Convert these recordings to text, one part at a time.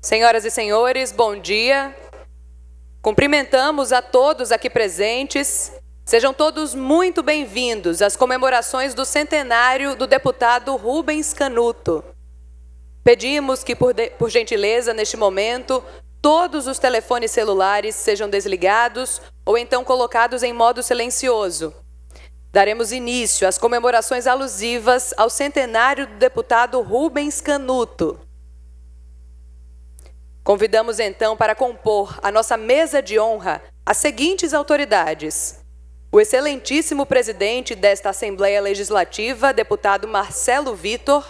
Senhoras e senhores, bom dia. Cumprimentamos a todos aqui presentes. Sejam todos muito bem-vindos às comemorações do centenário do deputado Rubens Canuto. Pedimos que, por gentileza, neste momento, todos os telefones celulares sejam desligados ou então colocados em modo silencioso. Daremos início às comemorações alusivas ao centenário do deputado Rubens Canuto. Convidamos então para compor a nossa mesa de honra as seguintes autoridades: o excelentíssimo presidente desta Assembleia Legislativa, deputado Marcelo Vitor,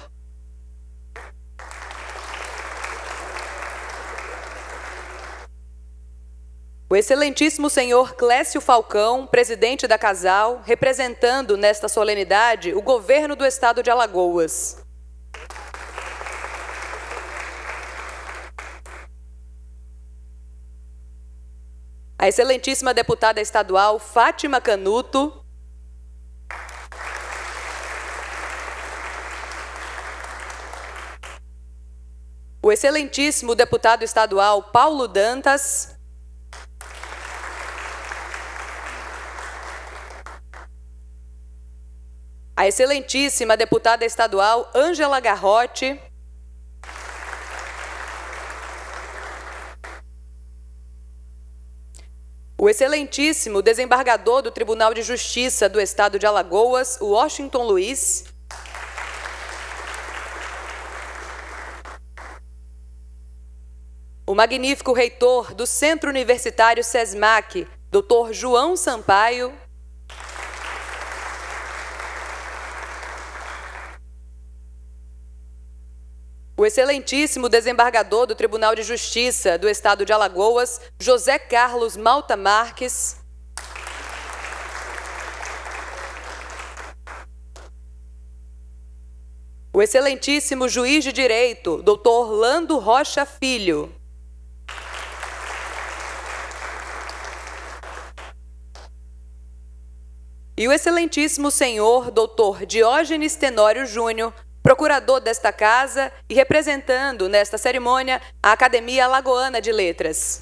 o excelentíssimo senhor Clécio Falcão, presidente da Casal, representando nesta solenidade o governo do estado de Alagoas. A excelentíssima deputada estadual Fátima Canuto, o excelentíssimo deputado estadual Paulo Dantas, a excelentíssima deputada estadual Ângela Garrote, o excelentíssimo desembargador do Tribunal de Justiça do Estado de Alagoas, Washington Luiz, o magnífico reitor do Centro Universitário SESMAC, Dr. João Sampaio, o excelentíssimo desembargador do Tribunal de Justiça do Estado de Alagoas, José Carlos Malta Marques, o excelentíssimo juiz de direito, Dr. Orlando Rocha Filho, e o excelentíssimo senhor Dr. Diógenes Tenório Júnior, procurador desta casa e representando nesta cerimônia a Academia Alagoana de Letras.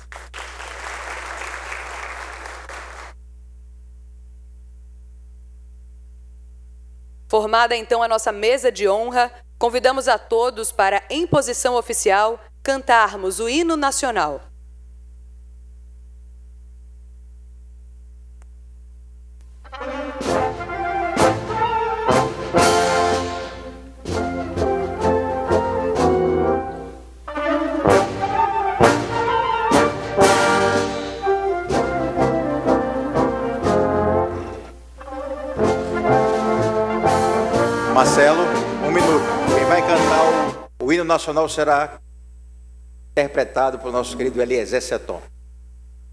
Formada então a nossa mesa de honra, convidamos a todos para, em posição oficial, cantarmos o hino nacional. Marcelo, um minuto. Quem vai cantar o hino nacional será interpretado pelo nosso querido Eliezer Seton.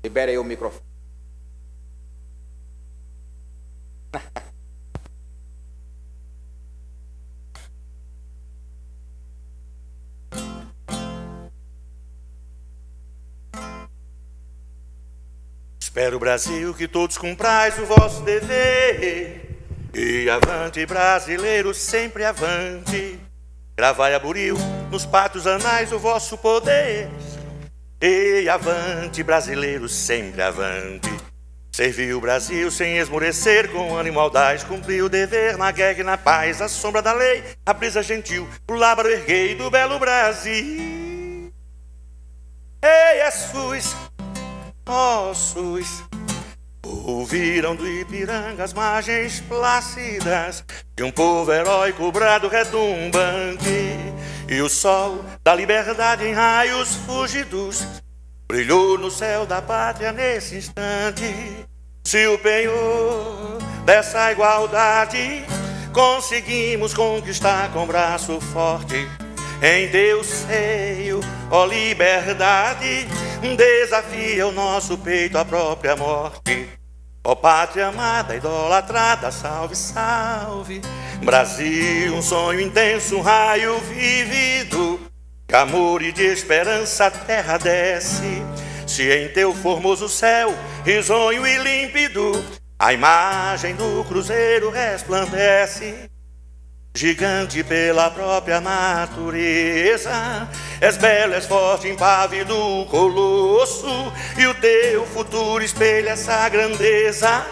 Libera aí o microfone. Espero, Brasil, que todos cumprais o vosso dever. E avante, brasileiro, sempre avante. Gravai a buril nos pátios anais o vosso poder. E avante, brasileiro, sempre avante. Serviu o Brasil sem esmorecer, com ânimo audaz, cumpriu o dever na guerra e na paz, à sombra da lei, a brisa gentil, o lábaro erguei do belo Brasil. Ei, é SUS, ó SUS. Ouviram do Ipiranga as margens plácidas de um povo heróico, brado retumbante, e o sol da liberdade em raios fugidos brilhou no céu da pátria nesse instante. Se o penhor dessa igualdade conseguimos conquistar com braço forte, em teu seio, ó liberdade, desafia o nosso peito à própria morte. Ó pátria amada, idolatrada, salve, salve. Brasil, um sonho intenso, um raio vivido, de amor e de esperança a terra desce. Se em teu formoso céu, risonho e límpido, a imagem do cruzeiro resplandece. gigante pela própria natureza. És belo, és forte, impávido colosso, e o teu futuro espelha essa grandeza.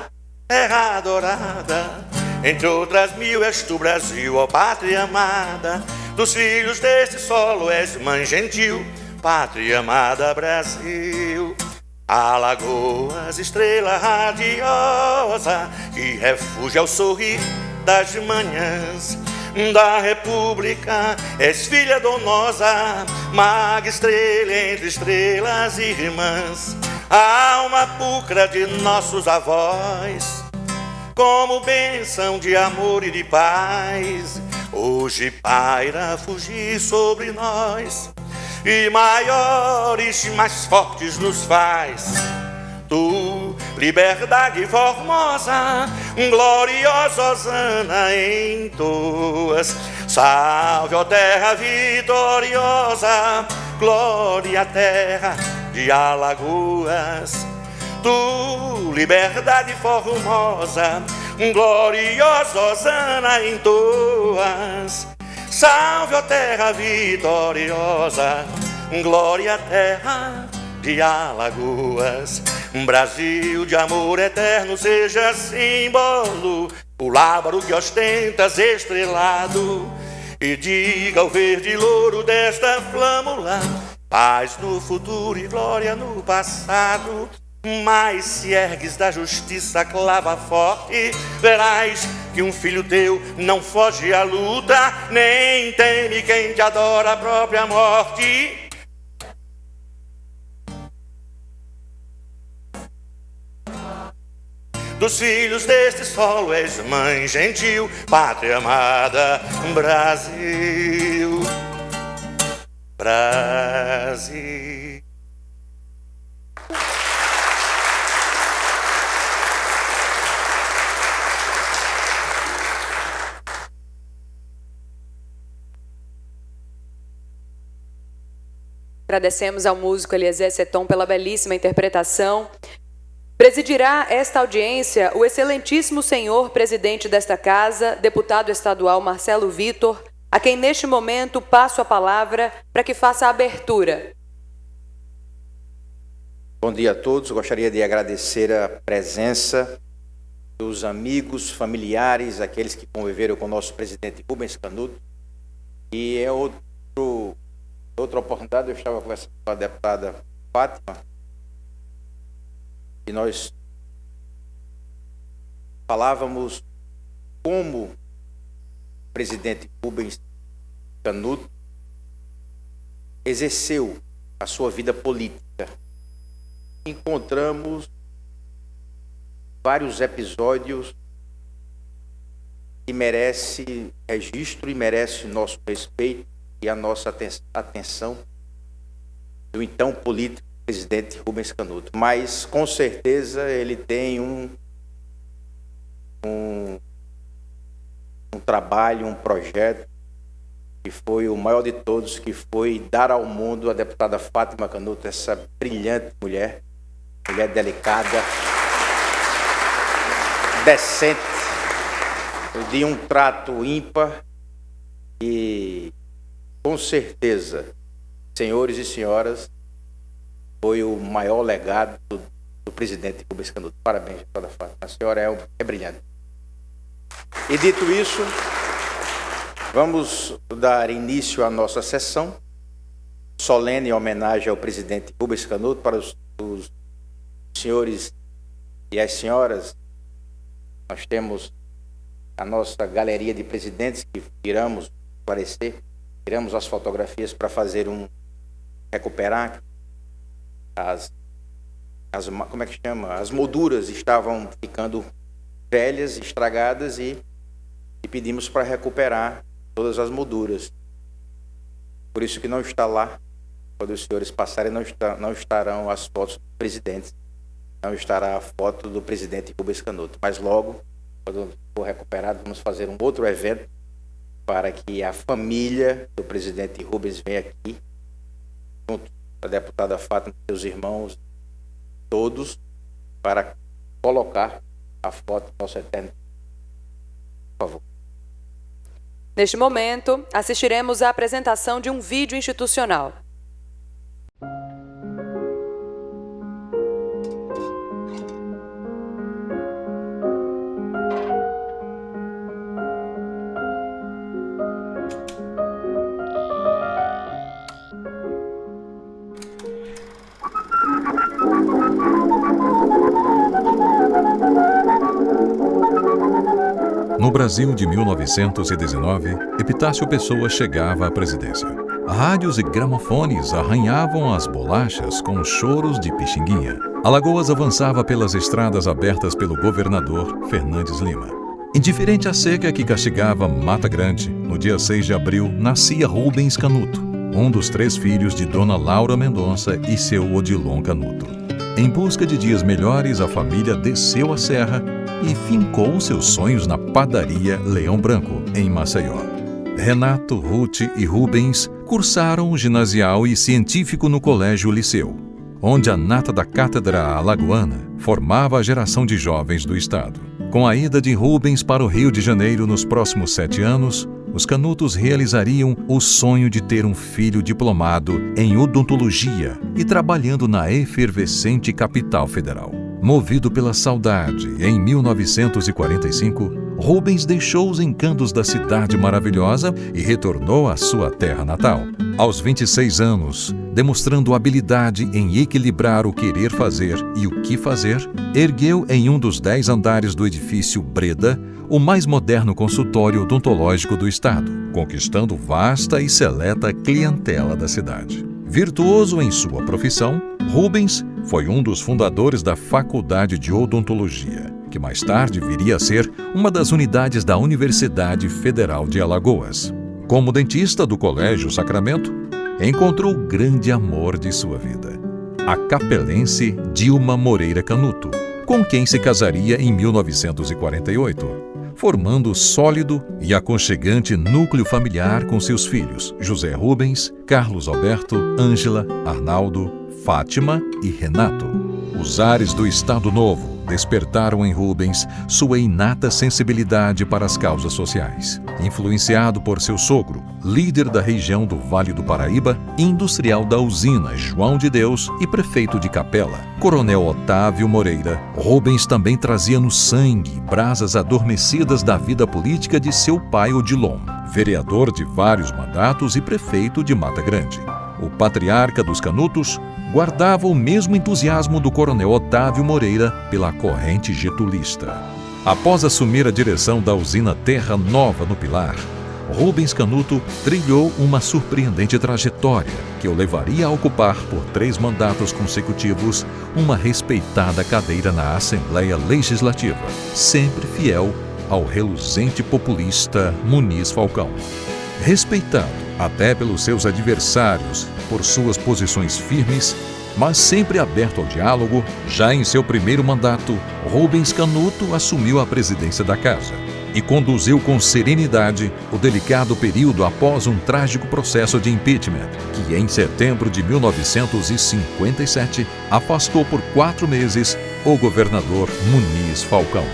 Terra adorada, entre outras mil, és tu, Brasil, ó pátria amada. Dos filhos deste solo és mãe gentil, pátria amada, Brasil. Alagoas, estrela radiosa, que refúgio ao sorrir das manhãs da República. És filha donosa, maga estrela entre estrelas irmãs, a alma pulcra de nossos avós, como bênção de amor e de paz, hoje paira a fugir sobre nós, e maiores, mais fortes nos faz. Tu, liberdade formosa, gloriosa hosana entoas. Salve, ó terra vitoriosa, glória à terra de Alagoas. Tu, liberdade formosa, gloriosa hosana entoas. Salve, ó terra vitoriosa, glória à terra de Alagoas. Brasil de amor eterno, seja símbolo o lábaro que ostentas estrelado, e diga ao verde louro desta flâmula, paz no futuro e glória no passado. Mas se ergues da justiça clava forte, verás que um filho teu não foge à luta, nem teme quem te adora a própria morte. Dos filhos deste solo és mãe gentil, pátria amada, Brasil, Brasil. Agradecemos ao músico Eliezer Seton pela belíssima interpretação. Presidirá esta audiência o excelentíssimo senhor presidente desta casa, deputado estadual Marcelo Vitor, a quem neste momento passo a palavra para que faça a abertura. Bom dia a todos. Gostaria de agradecer a presença dos amigos, familiares, aqueles que conviveram com o nosso presidente Rubens Canuto. E é outra oportunidade, eu estava conversando com a deputada Fátima, e nós falávamos como o presidente Rubens Canuto exerceu a sua vida política. Encontramos vários episódios que merecem registro e merecem nosso respeito e a nossa atenção do então político presidente Rubens Canuto. Mas, com certeza, ele tem um trabalho, um projeto que foi o maior de todos, que foi dar ao mundo a deputada Fátima Canuto, essa brilhante mulher delicada, decente, de um trato ímpar e, com certeza, senhores e senhoras, foi o maior legado do presidente Rubens Canuto. Parabéns, deputada Fátima. A senhora é brilhante. E dito isso, vamos dar início à nossa sessão, solene homenagem ao presidente Rubens Canuto. Para os senhores e as senhoras, nós temos a nossa galeria de presidentes que iramos aparecer, tiramos as fotografias para fazer recuperar como é que chama? As molduras estavam ficando velhas, estragadas, e pedimos para recuperar todas as molduras. Por isso que não está lá, quando os senhores passarem, não estarão as fotos dos presidentes, não estará a foto do presidente Rubens Canuto. Mas logo, quando for recuperado, vamos fazer um outro evento para que a família do presidente Rubens venha aqui, junto a deputada Fátima e seus irmãos, todos, para colocar a foto do nosso eterno. Por favor. Neste momento, assistiremos à apresentação de um vídeo institucional. No Brasil de 1919, Epitácio Pessoa chegava à presidência. Rádios e gramofones arranhavam as bolachas com choros de Pixinguinha. Alagoas avançava pelas estradas abertas pelo governador Fernandes Lima. Indiferente à seca que castigava Mata Grande, no dia 6 de abril nascia Rubens Canuto, um dos 3 filhos de Dona Laura Mendonça e seu Odilon Canuto. Em busca de dias melhores, a família desceu a serra e fincou seus sonhos na padaria Leão Branco, em Maceió. Renato, Ruth e Rubens cursaram o ginasial e científico no Colégio Liceu, onde a nata da cátedra alagoana formava a geração de jovens do estado. Com a ida de Rubens para o Rio de Janeiro nos próximos 7 anos, os Canutos realizariam o sonho de ter um filho diplomado em odontologia e trabalhando na efervescente capital federal. Movido pela saudade, em 1945, Rubens deixou os encantos da cidade maravilhosa e retornou à sua terra natal. Aos 26 anos, demonstrando habilidade em equilibrar o querer fazer e o que fazer, ergueu em um dos 10 andares do edifício Breda o mais moderno consultório odontológico do estado, conquistando vasta e seleta clientela da cidade. Virtuoso em sua profissão, Rubens foi um dos fundadores da Faculdade de Odontologia, que mais tarde viria a ser uma das unidades da Universidade Federal de Alagoas. Como dentista do Colégio Sacramento, encontrou o grande amor de sua vida, a capelense Dilma Moreira Canuto, com quem se casaria em 1948. Formando sólido e aconchegante núcleo familiar com seus filhos, José Rubens, Carlos Alberto, Ângela, Arnaldo, Fátima e Renato. Os ares do Estado Novo despertaram em Rubens sua inata sensibilidade para as causas sociais. Influenciado por seu sogro, líder da região do Vale do Paraíba, industrial da usina João de Deus e prefeito de Capela, Coronel Otávio Moreira, Rubens também trazia no sangue brasas adormecidas da vida política de seu pai Odilon, vereador de vários mandatos e prefeito de Mata Grande. O patriarca dos Canutos guardava o mesmo entusiasmo do coronel Otávio Moreira pela corrente getulista. Após assumir a direção da usina Terra Nova no Pilar, Rubens Canuto trilhou uma surpreendente trajetória que o levaria a ocupar por 3 mandatos consecutivos uma respeitada cadeira na Assembleia Legislativa, sempre fiel ao reluzente populista Muniz Falcão. Respeitado até pelos seus adversários por suas posições firmes, mas sempre aberto ao diálogo, já em seu primeiro mandato, Rubens Canuto assumiu a presidência da casa e conduziu com serenidade o delicado período após um trágico processo de impeachment, que em setembro de 1957 afastou por 4 meses o governador Muniz Falcão.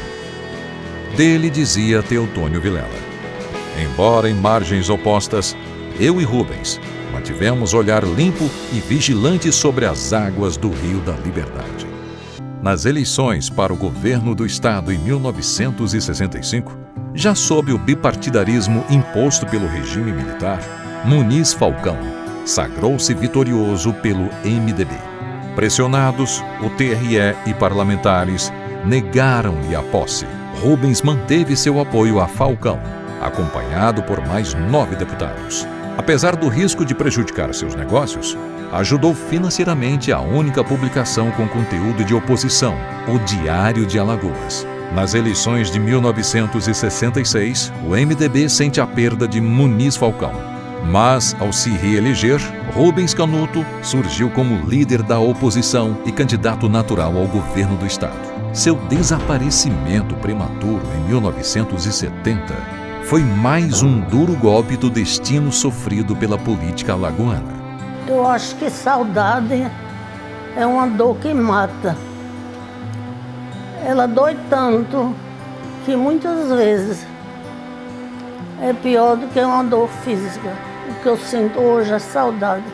Dele dizia Teotônio Vilela: embora em margens opostas, eu e Rubens mantivemos olhar limpo e vigilante sobre as águas do Rio da Liberdade. Nas eleições para o governo do estado em 1965, já sob o bipartidarismo imposto pelo regime militar, Muniz Falcão sagrou-se vitorioso pelo MDB. Pressionados, o TRE e parlamentares negaram-lhe a posse. Rubens manteve seu apoio a Falcão, acompanhado por mais 9 deputados. Apesar do risco de prejudicar seus negócios, ajudou financeiramente a única publicação com conteúdo de oposição, o Diário de Alagoas. Nas eleições de 1966, o MDB sente a perda de Muniz Falcão. Mas, ao se reeleger, Rubens Canuto surgiu como líder da oposição e candidato natural ao governo do estado. Seu desaparecimento prematuro em 1970 foi mais um duro golpe do destino sofrido pela política alagoana. Eu acho que saudade é uma dor que mata. Ela dói tanto que muitas vezes é pior do que uma dor física. O que eu sinto hoje é saudade.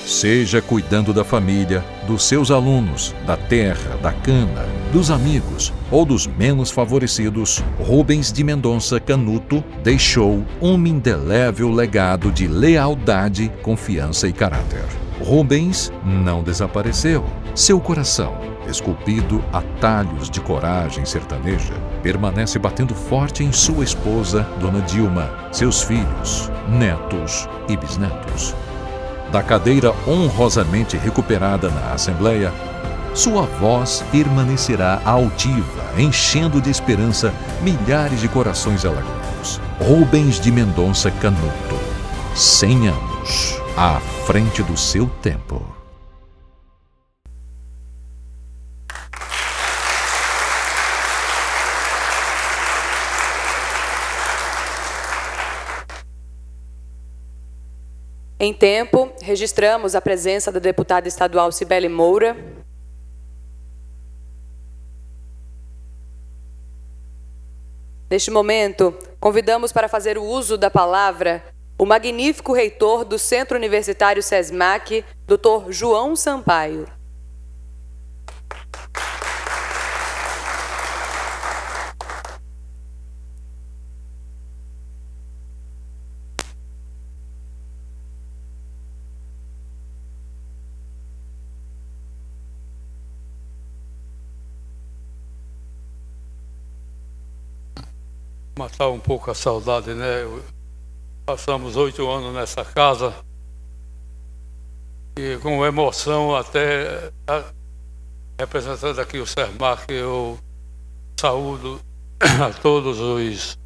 Seja cuidando da família, dos seus alunos, da terra, da cana, dos amigos ou dos menos favorecidos, Rubens de Mendonça Canuto deixou um indelével legado de lealdade, confiança e caráter. Rubens não desapareceu. Seu coração, esculpido a talhos de coragem sertaneja, permanece batendo forte em sua esposa, Dona Dilma, seus filhos, netos e bisnetos. Da cadeira honrosamente recuperada na Assembleia, sua voz permanecerá altiva, enchendo de esperança milhares de corações alagoanos. Rubens de Mendonça Canuto, 100 anos, à frente do seu tempo. Em tempo, registramos a presença da deputada estadual Cibele Moura. Neste momento, convidamos para fazer o uso da palavra o magnífico reitor do Centro Universitário SESMAC, Dr. João Sampaio. Matar um pouco a saudade, né? Passamos 8 anos nessa casa e com emoção até representando aqui o SESMAC, eu saúdo a todos os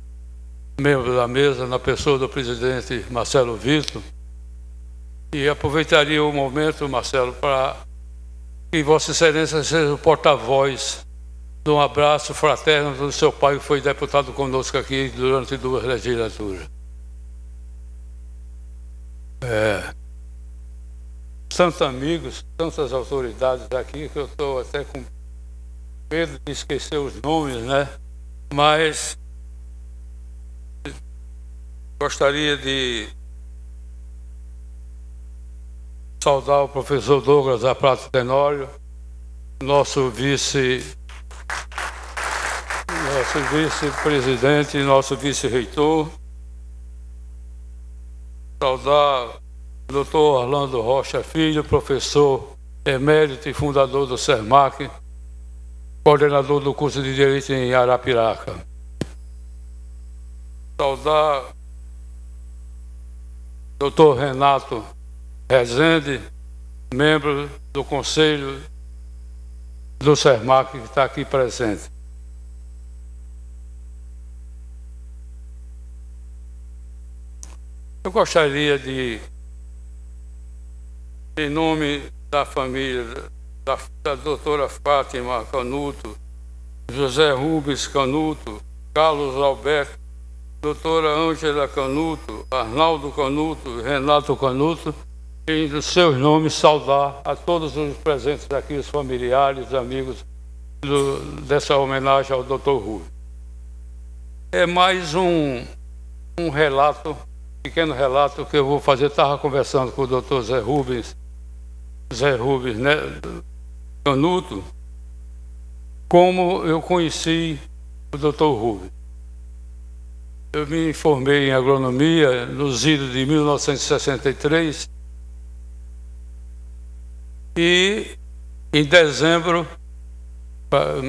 membros da mesa, na pessoa do presidente Marcelo Vitor, e aproveitaria o momento, Marcelo, para que Vossa Excelência seja o porta-voz de um abraço fraterno do seu pai, que foi deputado conosco aqui durante 2 legislaturas. Tantos amigos, tantas autoridades aqui, que eu estou até com medo de esquecer os nomes, né? Mas gostaria de saudar o professor Douglas Zaprato Tenório, nosso vice-presidente, nosso vice-reitor. Saudar o doutor Orlando Rocha Filho, professor emérito e fundador do SESMAC, coordenador do curso de Direito em Arapiraca. Saudar o doutor Renato Rezende, membro do Conselho do SESMAC, que está aqui presente. Eu gostaria de, em nome da família da doutora Fátima Canuto, José Rubens Canuto, Carlos Alberto, doutora Ângela Canuto, Arnaldo Canuto, Renato Canuto, em seus nomes saudar a todos os presentes aqui, os familiares, amigos dessa homenagem ao doutor Rubens. É mais um pequeno relato que eu vou fazer. Estava conversando com o doutor Zé Rubens, né, Canuto, como eu conheci o doutor Rubens. Eu me formei em agronomia nos idos de 1963 e em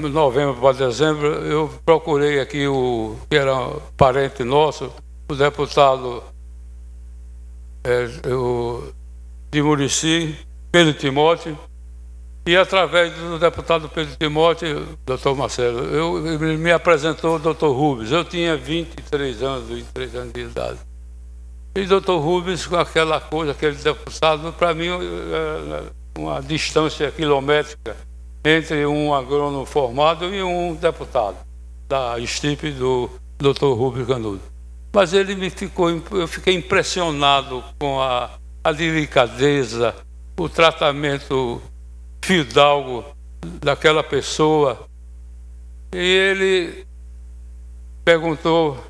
novembro para dezembro, eu procurei aqui que era um parente nosso, o deputado de Murici, Pedro Timóteo, e através do deputado Pedro Timóteo, doutor Marcelo, ele me apresentou o doutor Rubens. Eu tinha 23 anos de idade. E o doutor Rubens, com aquela coisa, aquele deputado, para mim, uma distância quilométrica entre um agrônomo formado e um deputado da estirpe do doutor Rubens Canuto. Mas eu fiquei impressionado com a delicadeza, o tratamento fidalgo daquela pessoa. E ele perguntou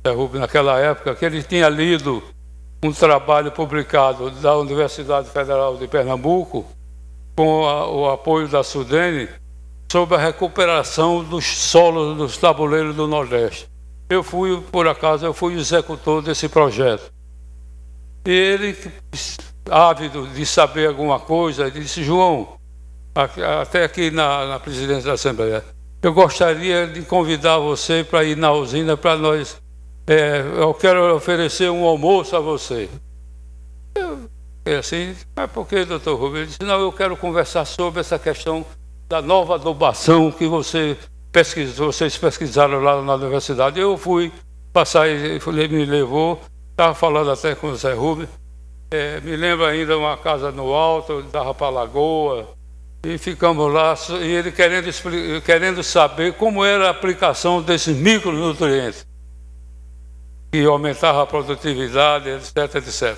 Zé Rubens, naquela época, que ele tinha lido um trabalho publicado da Universidade Federal de Pernambuco, com o apoio da Sudene, sobre a recuperação dos solos dos tabuleiros do Nordeste. Por acaso, eu fui executor desse projeto. E ele, ávido de saber alguma coisa, disse: João, até aqui na presidência da Assembleia, eu gostaria de convidar você para ir na usina para nós. Eu quero oferecer um almoço a você. Eu assim, mas por que, doutor Rubens? Ele disse: não, eu quero conversar sobre essa questão da nova adubação que vocês pesquisaram lá na universidade. Eu fui passar, ele me levou, estava falando até com o Zé Rubens, me lembro ainda uma casa no alto, dava para a lagoa, e ficamos lá, e ele querendo saber como era a aplicação desses micronutrientes, que aumentava a produtividade, etc, etc.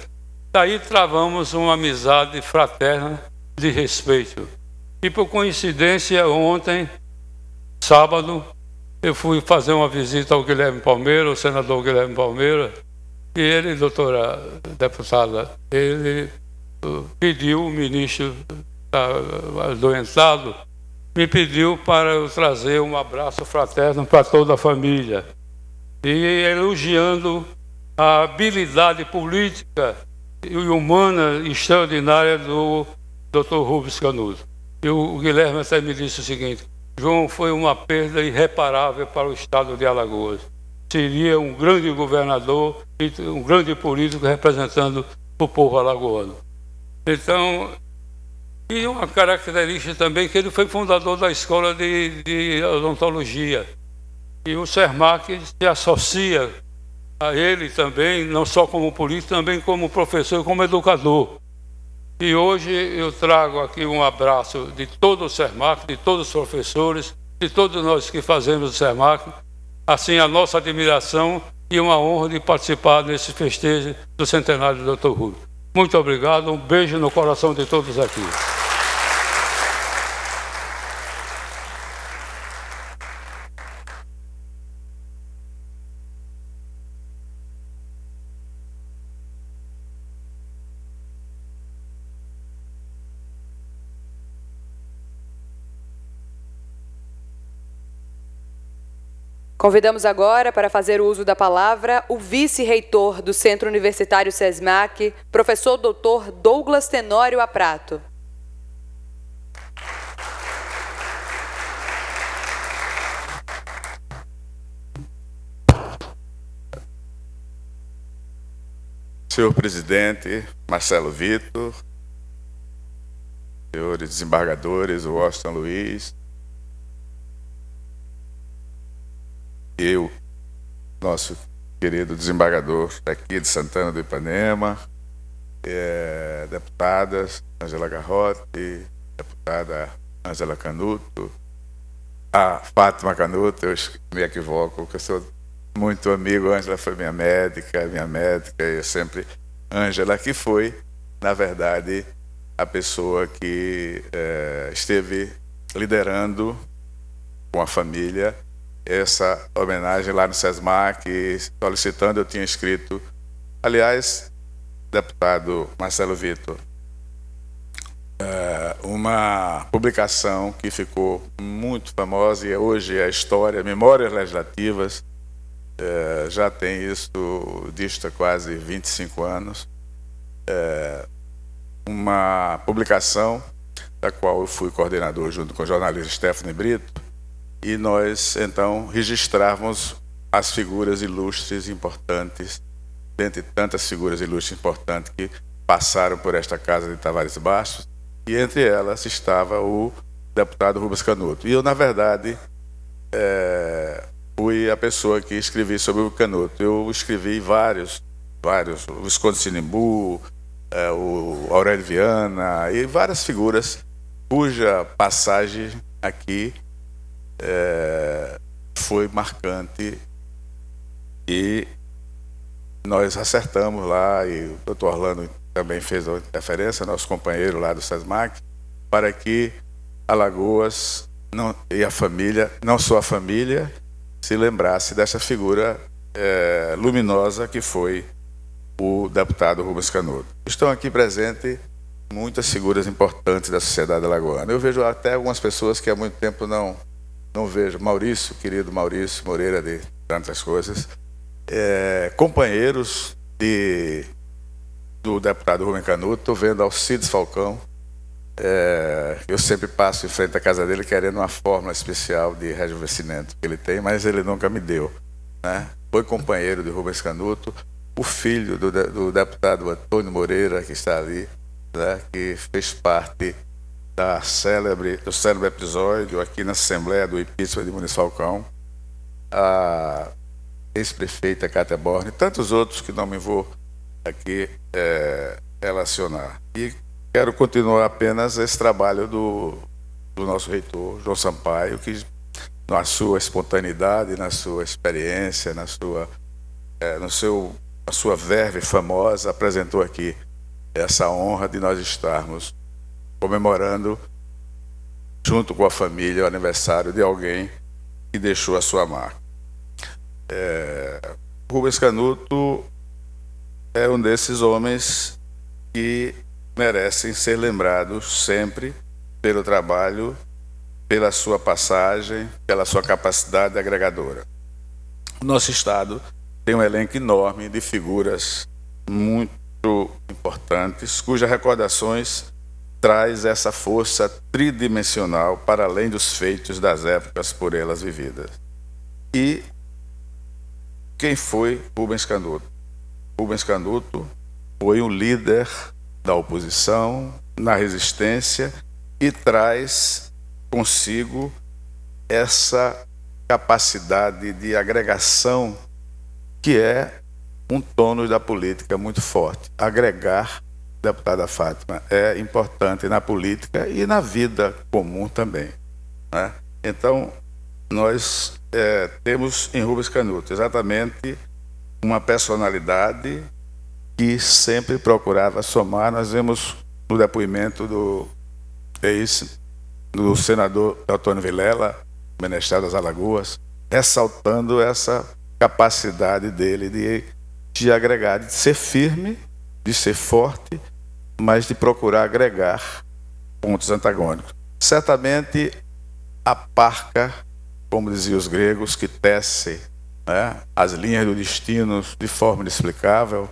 Daí travamos uma amizade fraterna de respeito. E por coincidência, ontem, sábado, eu fui fazer uma visita ao Guilherme Palmeira, o senador Guilherme Palmeira, e ele, doutora deputada, ele pediu, o ministro adoentado, me pediu para eu trazer um abraço fraterno para toda a família, e elogiando a habilidade política e humana extraordinária do Dr. Rubens Canuto. E o Guilherme até me disse o seguinte: João, foi uma perda irreparável para o estado de Alagoas. Seria um grande governador e um grande político representando o povo alagoano. Então, e uma característica também, que ele foi fundador da Escola de Odontologia. E o SERMAC se associa a ele também, não só como político, também como professor e como educador. E hoje eu trago aqui um abraço de todo o SERMAC, de todos os professores, de todos nós que fazemos o SERMAC, assim a nossa admiração e uma honra de participar nesse festejo do centenário do Dr. Rubens. Muito obrigado, um beijo no coração de todos aqui. Convidamos agora para fazer o uso da palavra o vice-reitor do Centro Universitário SESMAC, professor Dr. Douglas Tenório Aprato. Senhor presidente Marcelo Vitor, senhores desembargadores Washington Luiz, eu, nosso querido desembargador aqui de Santana do Ipanema, deputadas Ângela Garrote, deputada Ângela Canuto, a Fátima Canuto, eu me equivoco, porque eu sou muito amigo. Ângela foi minha médica, e sempre Ângela, que foi, na verdade, a pessoa que esteve liderando com a família essa homenagem lá no SESMAC, solicitando, eu tinha escrito, aliás, deputado Marcelo Vitor, uma publicação que ficou muito famosa e hoje é a história, Memórias Legislativas, já tem isso, disto há quase 25 anos, uma publicação da qual eu fui coordenador junto com o jornalista Stephanie Brito, e nós, então, registrávamos as figuras ilustres importantes, dentre tantas figuras ilustres importantes que passaram por esta Casa de Tavares Bastos, e entre elas estava o deputado Rubens Canuto. E eu, na verdade, fui a pessoa que escrevi sobre o Canuto. Eu escrevi vários, o Visconde Sinimbu, o Aurélio Viana, e várias figuras cuja passagem aqui foi marcante, e nós acertamos lá, e o doutor Orlando também fez a interferência, nosso companheiro lá do SESMAC, para que Alagoas e a família, não só a família, se lembrasse dessa figura luminosa que foi o deputado Rubens Canuto. Estão aqui presentes muitas figuras importantes da sociedade alagoana. Eu vejo até algumas pessoas que há muito tempo não vejo. Maurício, querido Maurício Moreira, de tantas coisas. Companheiros do deputado Rubens Canuto. Estou vendo Alcides Falcão. Eu sempre passo em frente à casa dele querendo uma fórmula especial de rejuvenescimento que ele tem, mas ele nunca me deu, né? Foi companheiro de Rubens Canuto, o filho do deputado Antônio Moreira, que está ali, né? Que fez parte do célebre episódio aqui na Assembleia do impeachment de Muniz Falcão, a ex-prefeita Cátia Borne, e tantos outros que não me vou aqui relacionar. E quero continuar apenas esse trabalho do nosso reitor, João Sampaio, que na sua espontaneidade, na sua experiência, na sua verve famosa, apresentou aqui essa honra de nós estarmos comemorando, junto com a família, o aniversário de alguém que deixou a sua marca. Rubens Canuto é um desses homens que merecem ser lembrados sempre pelo trabalho, pela sua passagem, pela sua capacidade agregadora. O nosso Estado tem um elenco enorme de figuras muito importantes, cujas recordações traz essa força tridimensional para além dos feitos das épocas por elas vividas. E quem foi Rubens Canuto? Rubens Canuto foi um líder da oposição, na resistência, e traz consigo essa capacidade de agregação que é um tônus da política muito forte. Agregar, deputada Fátima, é importante na política e na vida comum também, né? Então, nós temos em Rubens Canuto exatamente uma personalidade que sempre procurava somar. Nós vemos no depoimento do senador Antônio Vilela, menestrel das Alagoas, ressaltando essa capacidade dele de agregar, de ser firme, de ser forte, mas de procurar agregar pontos antagônicos. Certamente a parca, como diziam os gregos, que tece, né, as linhas do destino de forma inexplicável,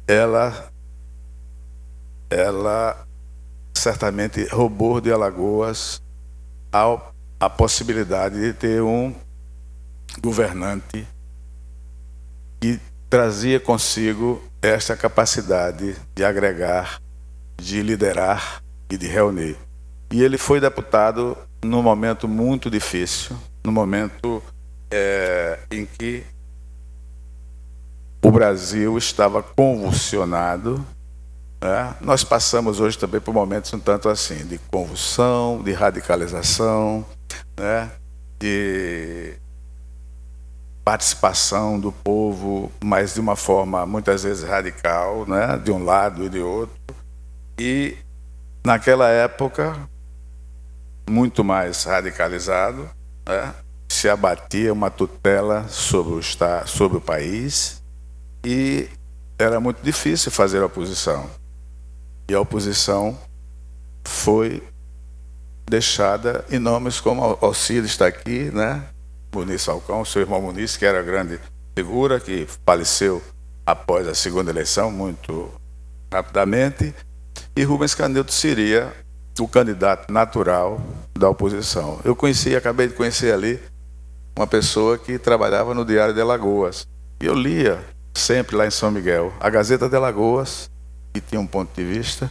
ela certamente roubou de Alagoas a possibilidade de ter um governante que trazia consigo esta capacidade de agregar, de liderar e de reunir. E ele foi deputado num momento muito difícil, no momento em que o Brasil estava convulsionado, né? Nós passamos hoje também por momentos um tanto assim, de convulsão, de radicalização, né? De participação do povo, mas de uma forma muitas vezes radical, né? De um lado e de outro. E naquela época, muito mais radicalizado, né? Se abatia uma tutela sobre o país e era muito difícil fazer oposição. E a oposição foi deixada em nomes como Alcides está aqui, né? Muniz Falcão, seu irmão Muniz, que era grande figura, que faleceu após a segunda eleição, muito rapidamente, e Rubens Canuto seria o candidato natural da oposição. Acabei de conhecer ali uma pessoa que trabalhava no Diário de Alagoas, e eu lia sempre lá em São Miguel a Gazeta de Alagoas, que tinha um ponto de vista,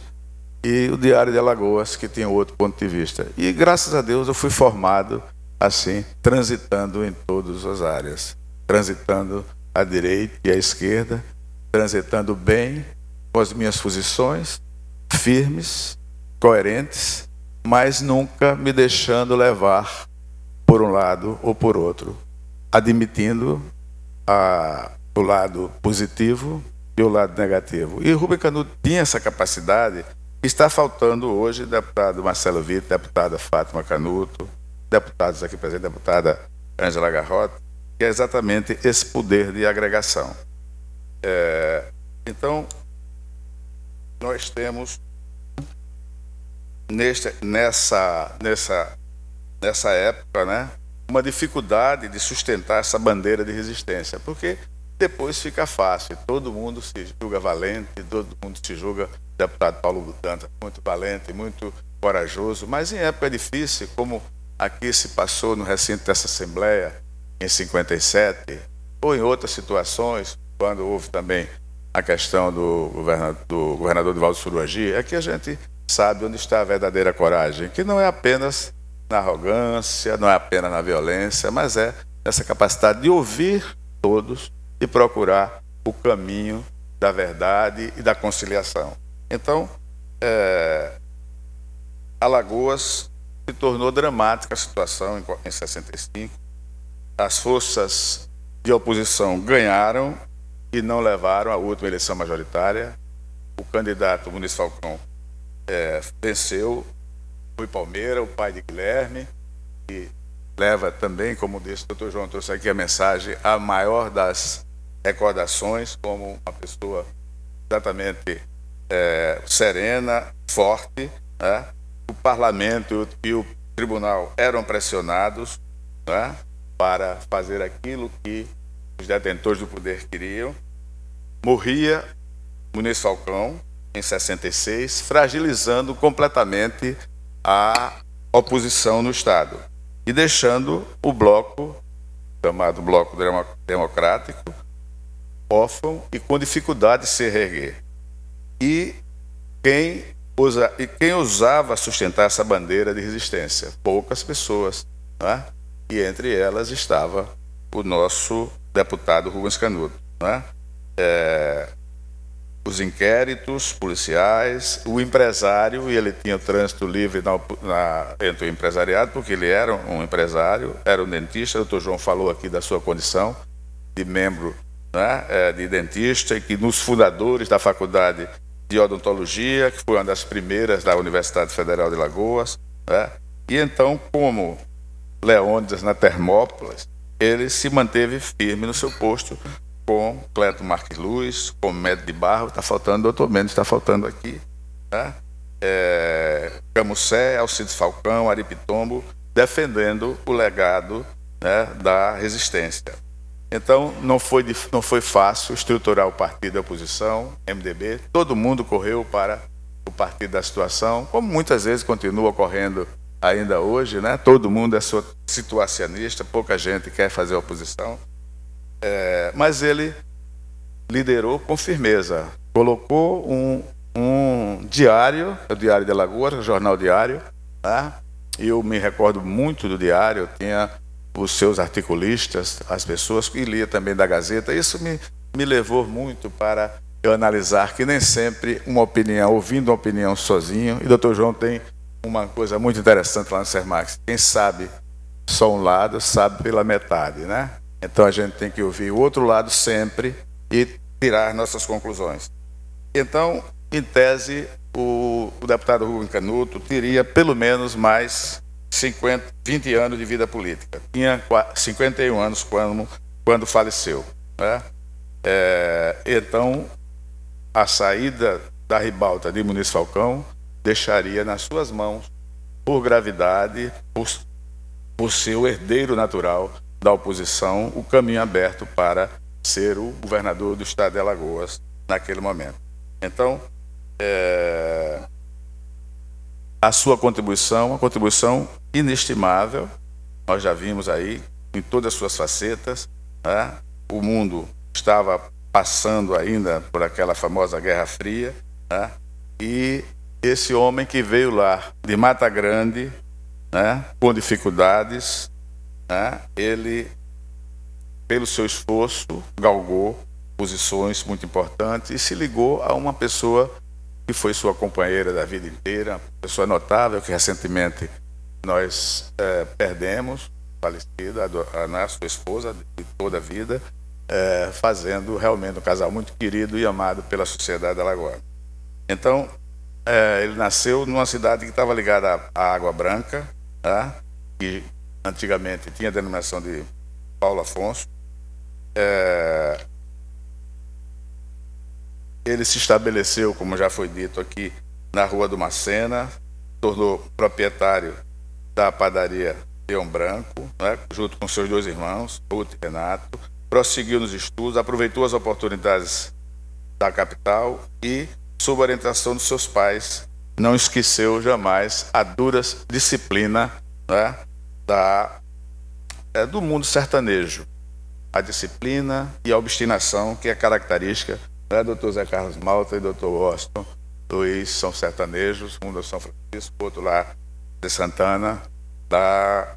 e o Diário de Alagoas, que tinha outro ponto de vista. E graças a Deus eu fui formado assim, transitando em todas as áreas, transitando à direita e à esquerda, transitando bem com as minhas posições, firmes, coerentes, mas nunca me deixando levar por um lado ou por outro, admitindo o lado positivo e o lado negativo. E Rubens Canuto tinha essa capacidade que está faltando hoje, deputado Marcelo Vitor, deputada Fátima Canuto, deputados aqui presentes, deputada Ângela Garrote, que é exatamente esse poder de agregação. Então, nós temos nessa época, né, uma dificuldade de sustentar essa bandeira de resistência, porque depois fica fácil, todo mundo se julga valente, todo mundo se julga, o deputado Paulo Dantas, muito valente, muito corajoso, mas em época difícil, como aqui se passou no recinto dessa Assembleia, em 57, ou em outras situações, quando houve também a questão do governador Divaldo Suruagi, é que a gente sabe onde está a verdadeira coragem, que não é apenas na arrogância, não é apenas na violência, mas é nessa capacidade de ouvir todos e procurar o caminho da verdade e da conciliação. Então, Alagoas se tornou dramática a situação em 65. As forças de oposição ganharam e não levaram à última eleição majoritária. O candidato Muniz Falcão venceu, Rui Palmeira, o pai de Guilherme, e leva também, como disse o Dr. João, trouxe aqui a mensagem, a maior das recordações, como uma pessoa exatamente serena, forte, né? O parlamento e o tribunal eram pressionados, né, para fazer aquilo que os detentores do poder queriam. Morria Muniz Falcão em 66, fragilizando completamente a oposição no Estado e deixando o bloco, chamado Bloco Democrático, órfão e com dificuldade de se reerguer. E quem ousava sustentar essa bandeira de resistência? Poucas pessoas, né? E entre elas estava o nosso deputado Rubens Canuto, né? Os inquéritos policiais, o empresário, e ele tinha o trânsito livre entre o empresariado, porque ele era um empresário, era um dentista. O Dr. João falou aqui da sua condição de membro, né, de dentista, e que nos fundadores da Faculdade de Odontologia, que foi uma das primeiras da Universidade Federal de Alagoas, né? E então, como Leônidas na Termópilas, ele se manteve firme no seu posto com Cleto Marques Luz, com Médio de Barro, está faltando, doutor Mendes está faltando aqui, né? Camussé, Alcides Falcão, Ari Pitombo, defendendo o legado, né, da resistência. Então, não foi fácil estruturar o partido da oposição, MDB. Todo mundo correu para o partido da situação, como muitas vezes continua ocorrendo ainda hoje, né? Todo mundo é situacionista, pouca gente quer fazer oposição. Mas ele liderou com firmeza. Colocou um diário, o Diário de Alagoas, o Jornal Diário, né? Eu me recordo muito do Diário, eu tinha os seus articulistas, as pessoas que lia também da Gazeta. Isso me levou muito para eu analisar que nem sempre uma opinião, ouvindo uma opinião sozinho, e o Dr. João tem uma coisa muito interessante lá no Sermax: quem sabe só um lado, sabe pela metade, né? Então a gente tem que ouvir o outro lado sempre e tirar nossas conclusões. Então, em tese, o deputado Rubens Canuto teria pelo menos mais 20 anos de vida política. Tinha 51 anos quando faleceu, né? Então, a saída da ribalta de Muniz Falcão deixaria nas suas mãos, por gravidade, por ser o herdeiro natural da oposição, o caminho aberto para ser o governador do estado de Alagoas naquele momento. Então, a sua contribuição, uma contribuição inestimável, nós já vimos aí em todas as suas facetas, né? O mundo estava passando ainda por aquela famosa Guerra Fria, né? E esse homem que veio lá de Mata Grande, né, com dificuldades, né, ele, pelo seu esforço, galgou posições muito importantes e se ligou a uma pessoa que foi sua companheira da vida inteira, uma pessoa notável que recentemente nós perdemos, falecida, a sua esposa de toda a vida, fazendo realmente um casal muito querido e amado pela sociedade alagoana. Então, ele nasceu numa cidade que estava ligada à Água Branca, tá? Que antigamente tinha a denominação de Paulo Afonso. Ele se estabeleceu, como já foi dito aqui, na Rua do Macena, tornou proprietário da padaria Leão Branco, né, junto com seus 2 irmãos, Ruth e Renato, prosseguiu nos estudos, aproveitou as oportunidades da capital e, sob a orientação dos seus pais, não esqueceu jamais a dura disciplina, né, do mundo sertanejo. A disciplina e a obstinação que é característica, né, Dr. Zé Carlos Malta e Dr. Washington Luiz são sertanejos, um da São Francisco, outro lá de Santana, da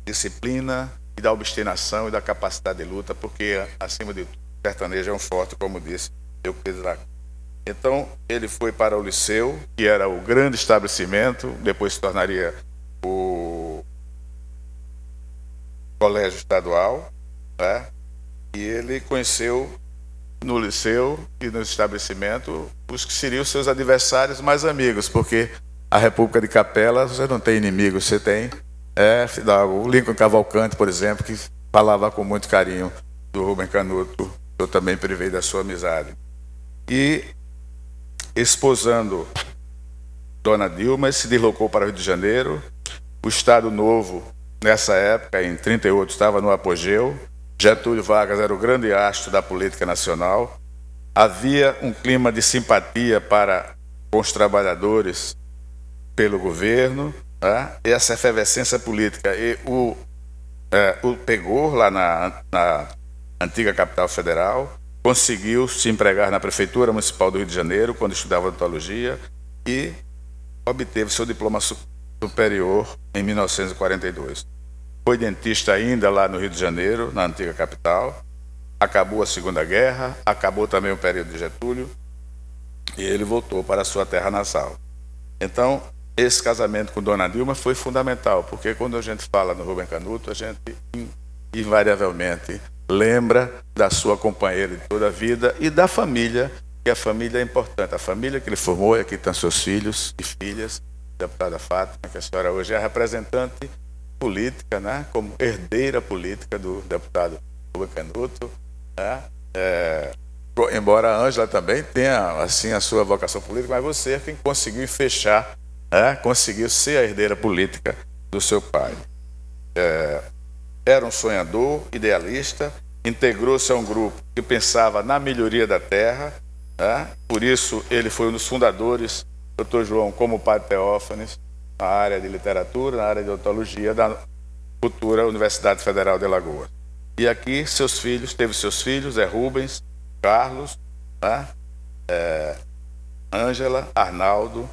disciplina e da obstinação e da capacidade de luta, porque, acima de tudo, o sertanejo é um forte, como disse Euclides lá. Então, ele foi para o Liceu, que era o grande estabelecimento, depois se tornaria o Colégio Estadual, né? E ele conheceu no Liceu e no estabelecimento os que seriam seus adversários mais amigos, porque a República de Capela, você não tem inimigos, você tem o Lincoln Cavalcante, por exemplo, que falava com muito carinho do Rubem Canuto, eu também privei da sua amizade. E, esposando Dona Dilma, se deslocou para o Rio de Janeiro. O Estado Novo, nessa época, em 1938, estava no apogeu. Getúlio Vargas era o grande astro da política nacional. Havia um clima de simpatia com os trabalhadores pelo governo, né? E essa efervescência política o pegou lá na antiga capital federal, conseguiu se empregar na Prefeitura Municipal do Rio de Janeiro, quando estudava odontologia, e obteve seu diploma superior em 1942. Foi dentista ainda lá no Rio de Janeiro, na antiga capital. Acabou a Segunda Guerra, acabou também o período de Getúlio, e ele voltou para a sua terra natal. Então, esse casamento com Dona Dilma foi fundamental, porque quando a gente fala no Rubem Canuto, a gente invariavelmente lembra da sua companheira de toda a vida e da família, que a família é importante. A família que ele formou, e aqui estão seus filhos e filhas, a deputada Fátima, que a senhora hoje é a representante política, né, como herdeira política do deputado Rubem Canuto, né? Embora a Ângela também tenha assim a sua vocação política, mas você é quem conseguiu fechar, conseguiu ser a herdeira política do seu pai. Era um sonhador, idealista, integrou-se a um grupo que pensava na melhoria da terra, né? Por isso ele foi um dos fundadores, Dr. João, como Padre Teófanes, na área de literatura, na área de odontologia da futura Universidade Federal de Alagoas. E aqui teve seus filhos, Rubens, Carlos, né? Ângela, Arnaldo,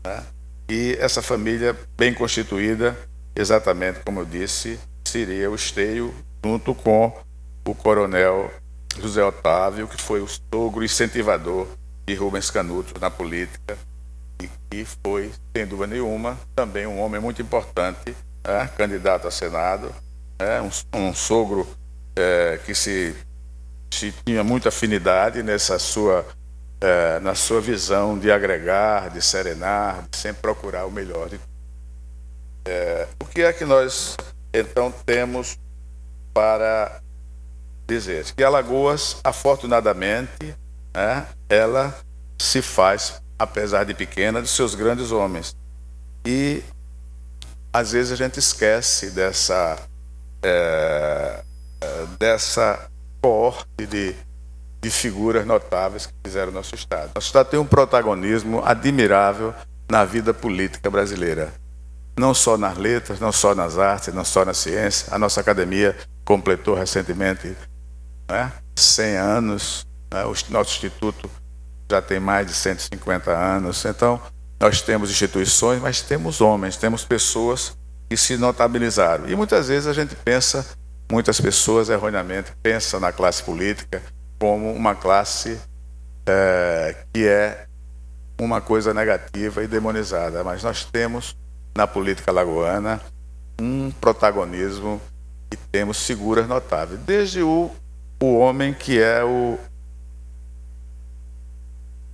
né? E essa família bem constituída, exatamente como eu disse, seria o esteio, junto com o coronel José Otávio, que foi o sogro incentivador de Rubens Canuto na política, e que foi, sem dúvida nenhuma, também um homem muito importante, candidato a Senado, um sogro que se tinha muita afinidade na sua visão de agregar, de serenar, de sempre procurar o melhor. O que é que nós, então, temos para dizer? Que Alagoas, afortunadamente, ela se faz, apesar de pequena, dos seus grandes homens. E, às vezes, a gente esquece dessa coorte de figuras notáveis que fizeram nosso Estado. Nosso Estado tem um protagonismo admirável na vida política brasileira. Não só nas letras, não só nas artes, não só na ciência. A nossa academia completou recentemente 100 anos. O nosso instituto já tem mais de 150 anos. Então, nós temos instituições, mas temos homens, temos pessoas que se notabilizaram. E muitas vezes a gente pensa, muitas pessoas erroneamente pensam na classe política como uma classe que é uma coisa negativa e demonizada. Mas nós temos na política alagoana um protagonismo e temos figuras notáveis. Desde o homem que é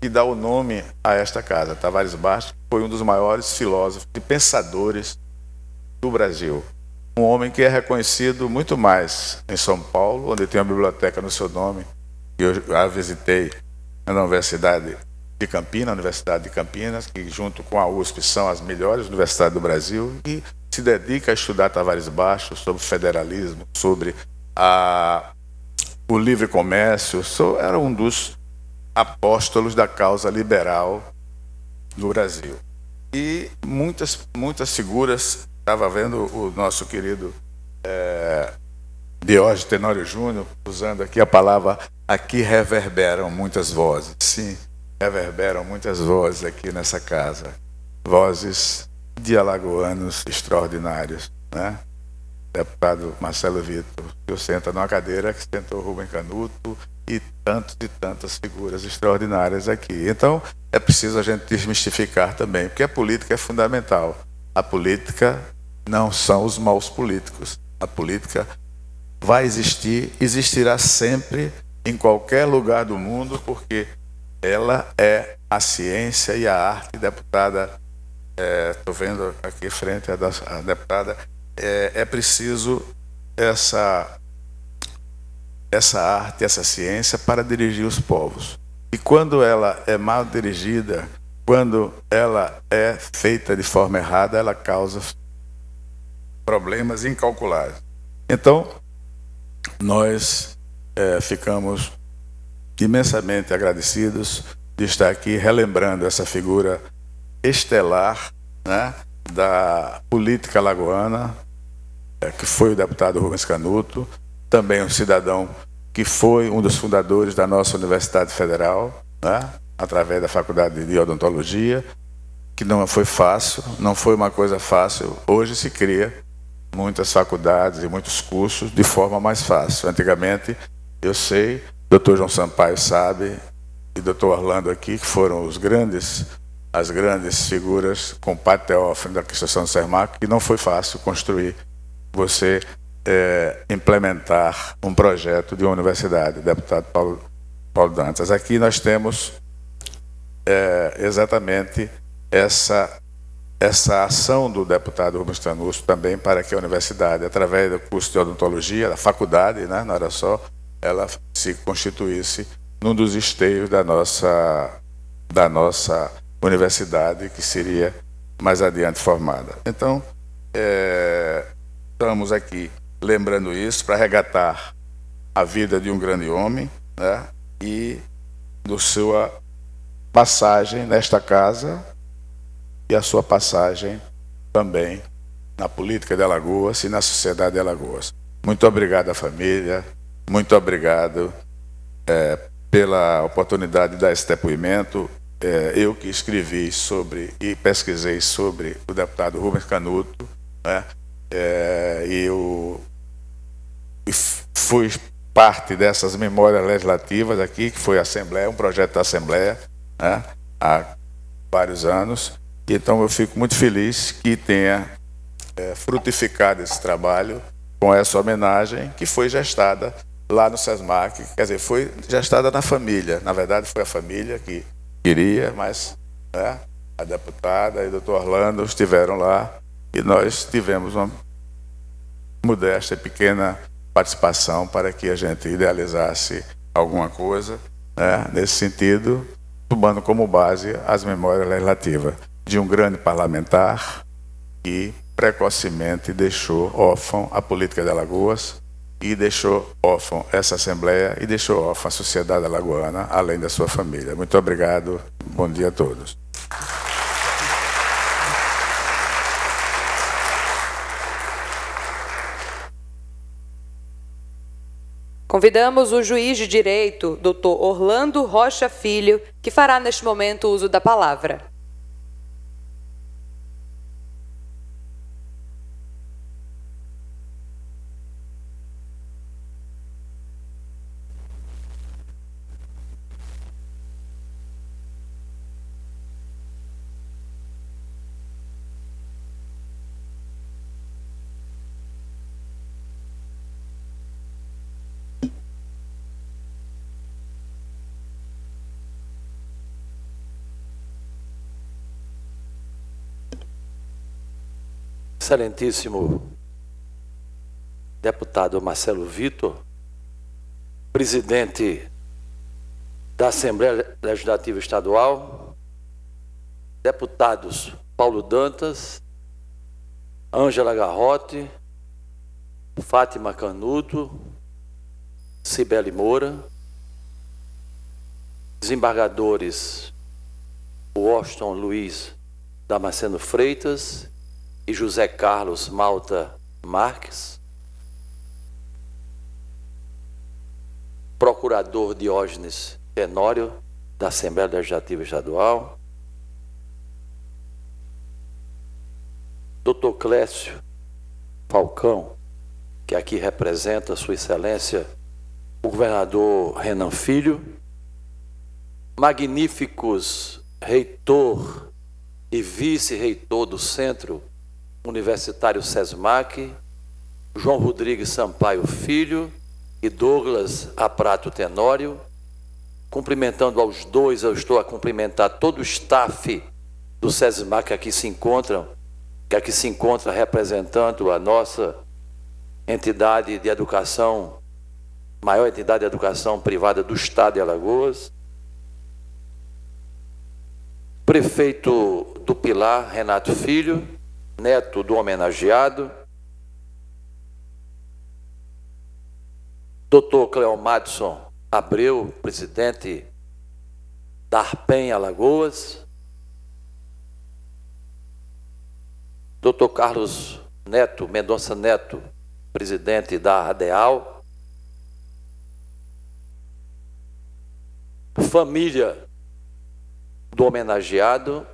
que dá o nome a esta casa, Tavares Bastos, foi um dos maiores filósofos e pensadores do Brasil. um homem que é reconhecido muito mais em São Paulo, onde tem uma biblioteca no seu nome, que eu a visitei na Universidade de Campinas, que junto com a USP são as melhores universidades do Brasil, e se dedica a estudar Tavares Baixo sobre federalismo, sobre o livre comércio. Era um dos apóstolos da causa liberal no Brasil. E muitas figuras, estava vendo o nosso querido Diógenes Tenório Júnior, usando aqui a palavra, aqui reverberam muitas vozes. Sim, reverberam muitas vozes aqui nessa casa. Vozes de alagoanos extraordinários, né? Deputado Marcelo Vitor, que senta numa cadeira que sentou Rubem Canuto e tantas figuras extraordinárias aqui. Então, é preciso a gente desmistificar também, porque a política é fundamental. A política não são os maus políticos. A política vai existir, existirá sempre, em qualquer lugar do mundo, porque ela é a ciência e a arte. Deputada, estou vendo aqui frente a deputada, é preciso essa arte, essa ciência para dirigir os povos. E quando ela é mal dirigida, quando ela é feita de forma errada, ela causa problemas incalculáveis. Então, nós ficamos imensamente agradecidos de estar aqui relembrando essa figura estelar, né, da política alagoana, que foi o deputado Rubens Canuto, também um cidadão que foi um dos fundadores da nossa Universidade Federal, né, através da Faculdade de Odontologia, que não foi fácil, não foi uma coisa fácil. Hoje se cria muitas faculdades e muitos cursos de forma mais fácil. Antigamente, eu sei, Dr. João Sampaio sabe, e Dr. Orlando aqui, que foram as grandes figuras com Padre Teófilo da Constituição do Sermac, que não foi fácil construir, você implementar um projeto de uma universidade, deputado Paulo Dantas. Aqui nós temos exatamente essa ação do deputado Rubens Canuto também para que a universidade, através do curso de odontologia, da faculdade, né, não era só, ela se constituísse num dos esteios da nossa universidade, que seria mais adiante formada. Então, estamos aqui lembrando isso para resgatar a vida de um grande homem, né, e da sua passagem nesta casa e a sua passagem também na política de Alagoas e na sociedade de Alagoas. Muito obrigado à família, muito obrigado pela oportunidade de dar esse depoimento. Eu que escrevi sobre e pesquisei sobre o deputado Rubens Canuto, né, e fui parte dessas memórias legislativas aqui, que foi a Assembleia, um projeto da Assembleia, né, há vários anos. Então eu fico muito feliz que tenha frutificado esse trabalho com essa homenagem que foi gestada lá no SESMAC, quer dizer, foi gestada na família. Na verdade, foi a família que queria, mas, né, a deputada e o doutor Orlando estiveram lá e nós tivemos uma modesta e pequena participação para que a gente idealizasse alguma coisa, né, nesse sentido, tomando como base as memórias legislativas de um grande parlamentar que precocemente deixou órfão a política de Alagoas e deixou órfão essa Assembleia e deixou órfão a sociedade alagoana, além da sua família. Muito obrigado, bom dia a todos. Convidamos o juiz de direito, Dr. Orlando Rocha Filho, que fará neste momento uso da palavra. Excelentíssimo deputado Marcelo Vitor, presidente da Assembleia Legislativa Estadual, deputados Paulo Dantas, Ângela Garrote, Fátima Canuto, Cibele Moura, desembargadores Washington Luiz Damasceno Freitas e José Carlos Malta Marques, procurador Diógenes Tenório, da Assembleia Legislativa Estadual, Dr. Clécio Falcão, que aqui representa Sua Excelência o governador Renan Filho, magníficos reitor e vice-reitor do Centro Universitário SESMAC, João Rodrigues Sampaio Filho e Douglas Aprato Tenório. Cumprimentando aos dois, eu estou a cumprimentar todo o staff do SESMAC que aqui se encontra representando a nossa entidade de educação, maior entidade de educação privada do Estado de Alagoas. Prefeito do Pilar, Renato Filho, neto do homenageado. Dr. Cleomadson Abreu, presidente da ARPEM Alagoas. Dr. Carlos Neto, Mendonça Neto, presidente da ADEAL. Família do homenageado.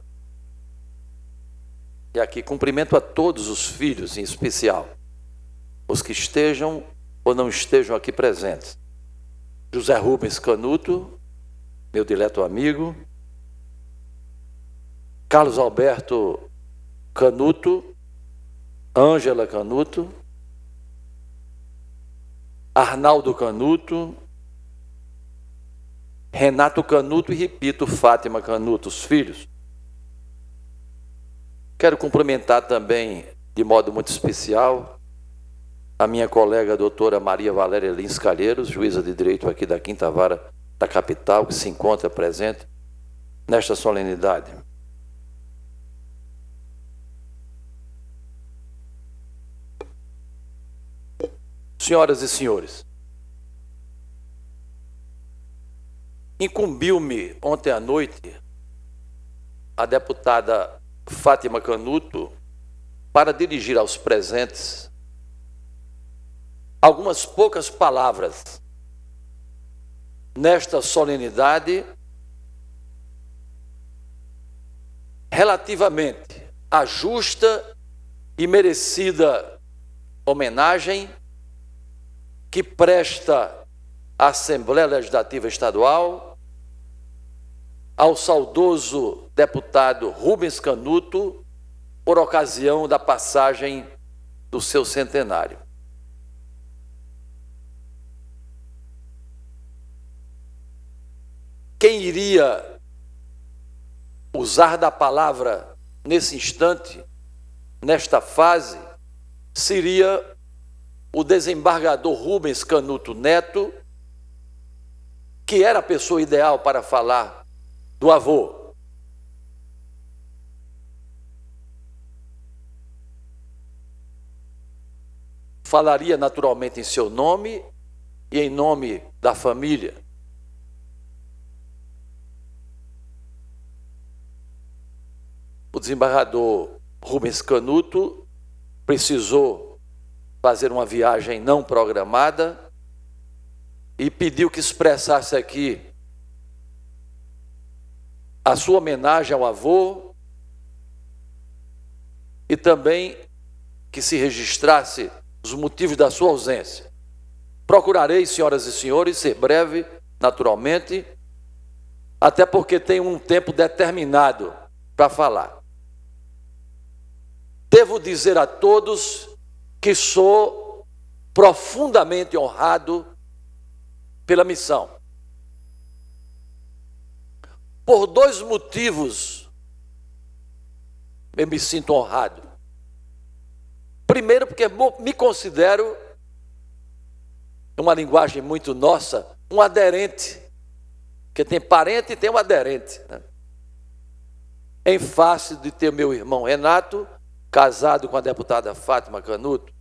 E aqui cumprimento a todos os filhos, em especial os que estejam ou não estejam aqui presentes. José Rubens Canuto, meu dileto amigo. Carlos Alberto Canuto, Ângela Canuto, Arnaldo Canuto, Renato Canuto e, repito, Fátima Canuto, os filhos. Quero cumprimentar também, de modo muito especial, a minha colega doutora Maria Valéria Lins Calheiros, juíza de direito aqui da 5ª Vara da capital, que se encontra presente nesta solenidade. Senhoras e senhores, incumbiu-me ontem à noite a deputada Fátima Canuto para dirigir aos presentes algumas poucas palavras nesta solenidade relativamente à justa e merecida homenagem que presta a Assembleia Legislativa Estadual ao saudoso deputado Rubens Canuto por ocasião da passagem do seu centenário. Quem iria usar da palavra nesse instante, nesta fase, seria o desembargador Rubens Canuto Neto, que era a pessoa ideal para falar do avô. Falaria naturalmente em seu nome e em nome da família. O desembargador Rubens Canuto precisou fazer uma viagem não programada e pediu que expressasse aqui a sua homenagem ao avô e também que se registrasse os motivos da sua ausência. Procurarei, senhoras e senhores, ser breve, naturalmente, até porque tenho um tempo determinado para falar. Devo dizer a todos que sou profundamente honrado pela missão. Por dois motivos eu me sinto honrado. Primeiro, porque me considero uma linguagem muito nossa, um aderente. Porque tem parente e tem um aderente, né? Em face de ter meu irmão Renato, casado com a deputada Fátima Canuto.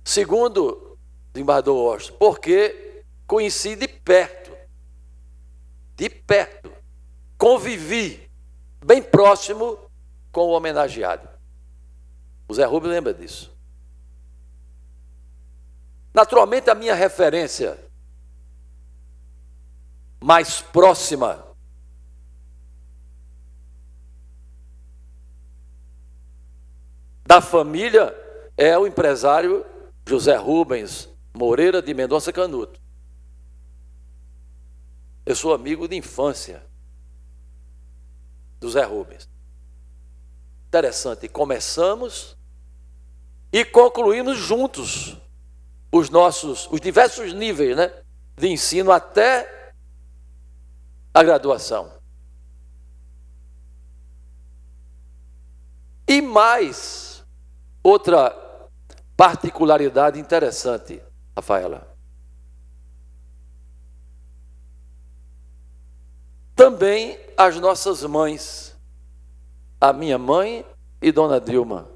Segundo, desembargador Washington, porque conheci de perto, convivi bem próximo com o homenageado. O Zé Rubens lembra disso. Naturalmente, a minha referência mais próxima da família é o empresário José Rubens Moreira de Mendonça Canuto. Eu sou amigo de infância do Zé Rubens. Interessante, começamos e concluímos juntos os diversos níveis, né, de ensino até a graduação. E mais, outra particularidade interessante, Rafaela. Também as nossas mães, a minha mãe e Dona Dilma,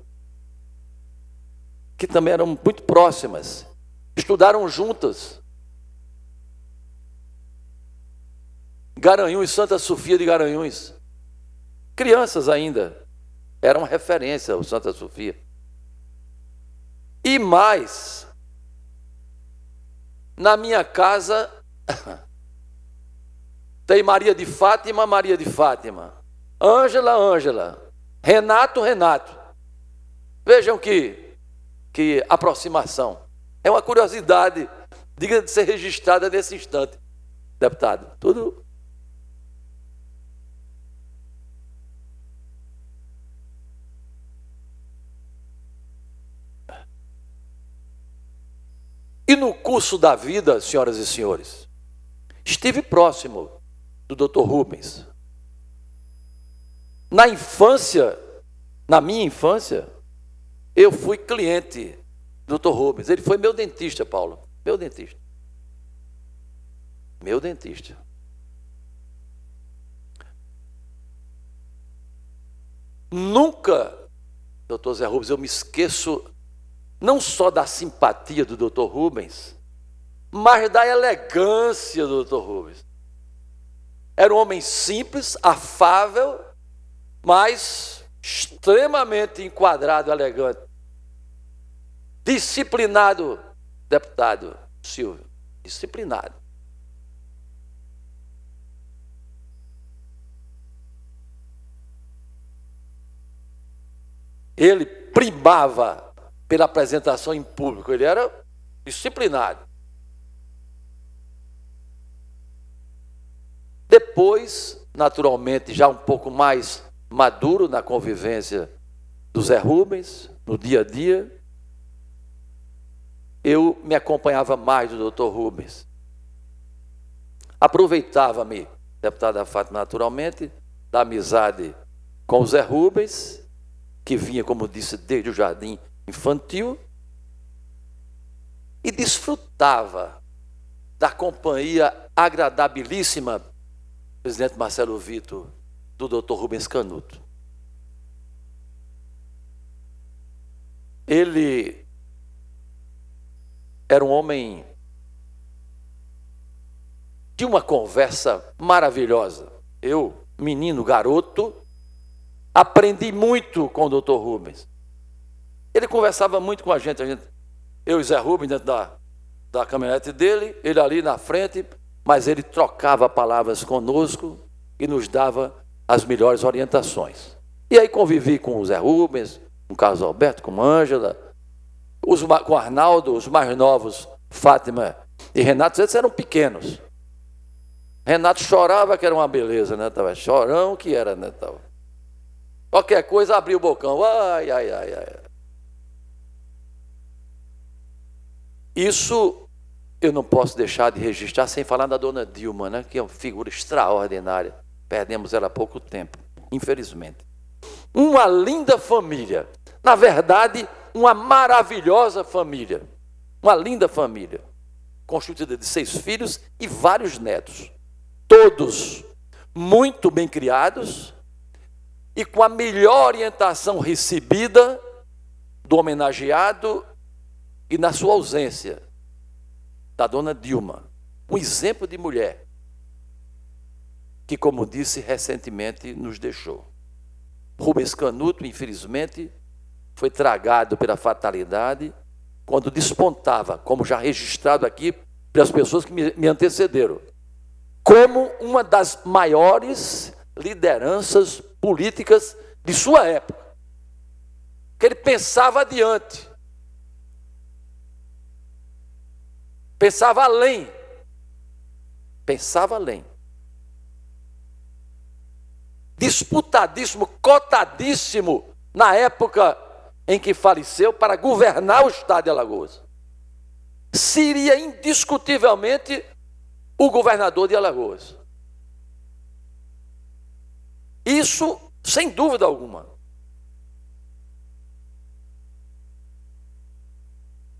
que também eram muito próximas, estudaram juntas. Garanhuns, Santa Sofia de Garanhuns. Crianças ainda. Era uma referência ao Santa Sofia. E mais, na minha casa, tem Maria de Fátima, Ângela, Renato. Vejam que aproximação. É uma curiosidade, diga de ser registrada nesse instante, deputado. Tudo. E no curso da vida, senhoras e senhores, estive próximo do Dr. Rubens. Na minha infância, eu fui cliente do Dr. Rubens. Ele foi meu dentista, Paulo. Meu dentista. Nunca, doutor Zé Rubens, eu me esqueço não só da simpatia do Dr. Rubens, mas da elegância do Dr. Rubens. Era um homem simples, afável, mas extremamente enquadrado, elegante. Disciplinado, deputado Silvio, disciplinado. Ele primava pela apresentação em público, ele era disciplinado. Depois, naturalmente, já um pouco mais maduro na convivência do Zé Rubens, no dia a dia, eu me acompanhava mais do Dr. Rubens. Aproveitava-me, deputada Fátima, naturalmente, da amizade com o Zé Rubens, que vinha, como disse, desde o jardim infantil, e desfrutava da companhia agradabilíssima, presidente Marcelo Vitor, do Dr. Rubens Canuto. Ele era um homem de uma conversa maravilhosa. Eu, menino, garoto, aprendi muito com o Dr. Rubens. Ele conversava muito com a gente, eu e Zé Rubens dentro da caminhonete dele, ele ali na frente, mas ele trocava palavras conosco e nos dava as melhores orientações. E aí convivi com o Zé Rubens, com o Carlos Alberto, com a Ângela, com o Arnaldo, os mais novos, Fátima e Renato, eles eram pequenos. Renato chorava, que era uma beleza, né? Tava chorão que era, né? Tava. Qualquer coisa, abria o bocão. Ai. Isso eu não posso deixar de registrar sem falar da dona Dilma, né? Que é uma figura extraordinária. Perdemos ela há pouco tempo, infelizmente. Uma linda família. Na verdade, uma maravilhosa família. Uma linda família. constituída de 6 filhos e vários netos, todos muito bem criados e com a melhor orientação recebida do homenageado e, na sua ausência, da dona Dilma, um exemplo de mulher que, como disse, recentemente nos deixou. Rubens Canuto, infelizmente, foi tragado pela fatalidade quando despontava, como já registrado aqui pelas pessoas que me antecederam, como uma das maiores lideranças políticas de sua época. Que ele pensava adiante, pensava além, disputadíssimo, cotadíssimo na época em que faleceu para governar o estado de Alagoas. Seria indiscutivelmente o governador de Alagoas. Isso sem dúvida alguma.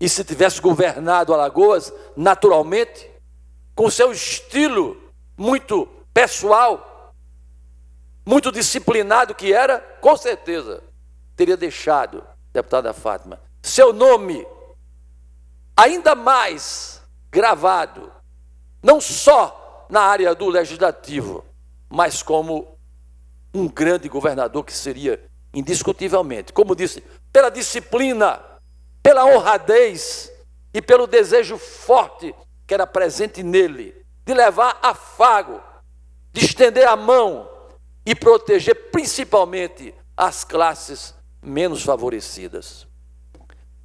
E se tivesse governado Alagoas, naturalmente, com seu estilo muito pessoal, muito disciplinado que era, com certeza, teria deixado, deputada Fátima, seu nome ainda mais gravado, não só na área do legislativo, mas como um grande governador que seria indiscutivelmente, como disse, pela disciplina, pela honradez e pelo desejo forte que era presente nele, de levar afago, de estender a mão e proteger principalmente as classes menos favorecidas.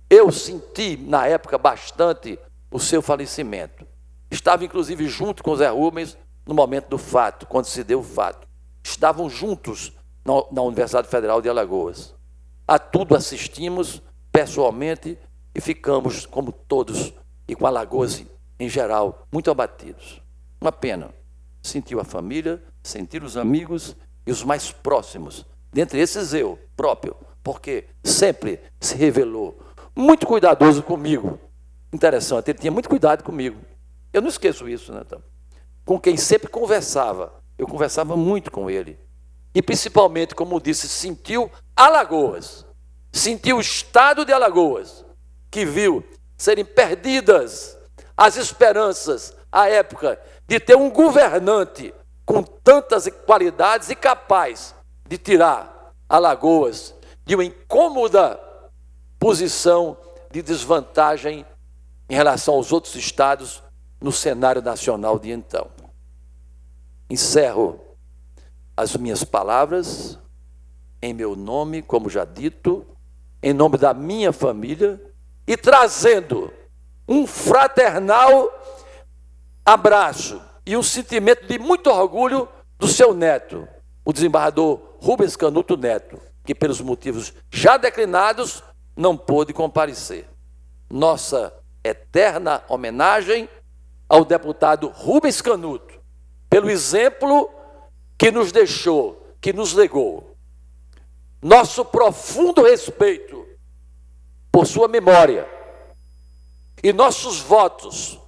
Eu senti, na época, bastante o seu falecimento. Estava, inclusive, junto com o Zé Rubens no momento do fato, quando se deu o fato. Estavam juntos na Universidade Federal de Alagoas. A tudo assistimos pessoalmente e ficamos, como todos, e com Alagoas em geral, muito abatidos. Uma pena. Sentiu a família, sentiu os amigos e os mais próximos. Dentre esses eu próprio, porque sempre se revelou muito cuidadoso comigo. Interessante, ele tinha muito cuidado comigo. Eu não esqueço isso, né? Com quem sempre conversava. Eu conversava muito com ele. E principalmente, como disse, sentiu Alagoas. Sentiu o estado de Alagoas, que viu serem perdidas as esperanças, à época, de ter um governante com tantas qualidades e capaz de tirar Alagoas de uma incômoda posição de desvantagem em relação aos outros estados no cenário nacional de então. Encerro as minhas palavras em meu nome, como já dito, em nome da minha família e trazendo um fraternal abraço e um sentimento de muito orgulho do seu neto, o desembargador Rubens Canuto Neto, que pelos motivos já declinados não pôde comparecer. Nossa eterna homenagem ao deputado Rubens Canuto, pelo exemplo que nos deixou, que nos legou. Nosso profundo respeito por sua memória e nossos votos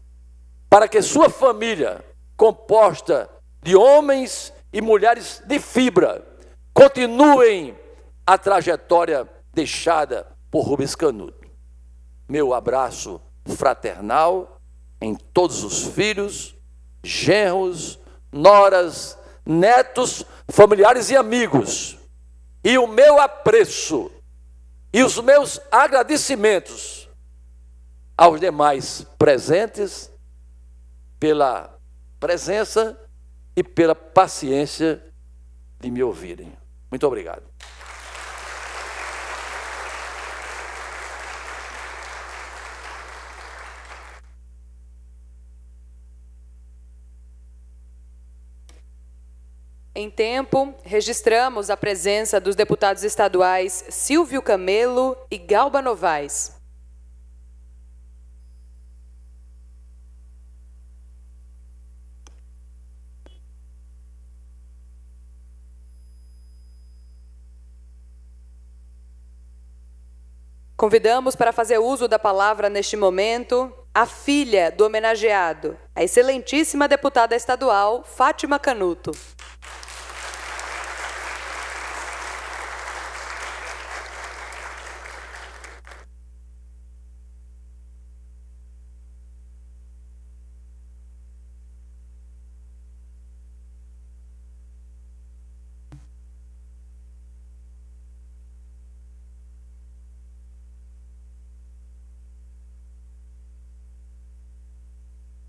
para que sua família, composta de homens e mulheres de fibra, continuem a trajetória deixada por Rubens Canuto. Meu abraço fraternal em todos os filhos, genros, noras, netos, familiares e amigos. E o meu apreço e os meus agradecimentos aos demais presentes pela presença e pela paciência de me ouvirem. Muito obrigado. Em tempo, registramos a presença dos deputados estaduais Silvio Camelo e Galba Novaes. Convidamos para fazer uso da palavra neste momento a filha do homenageado, a excelentíssima deputada estadual Fátima Canuto.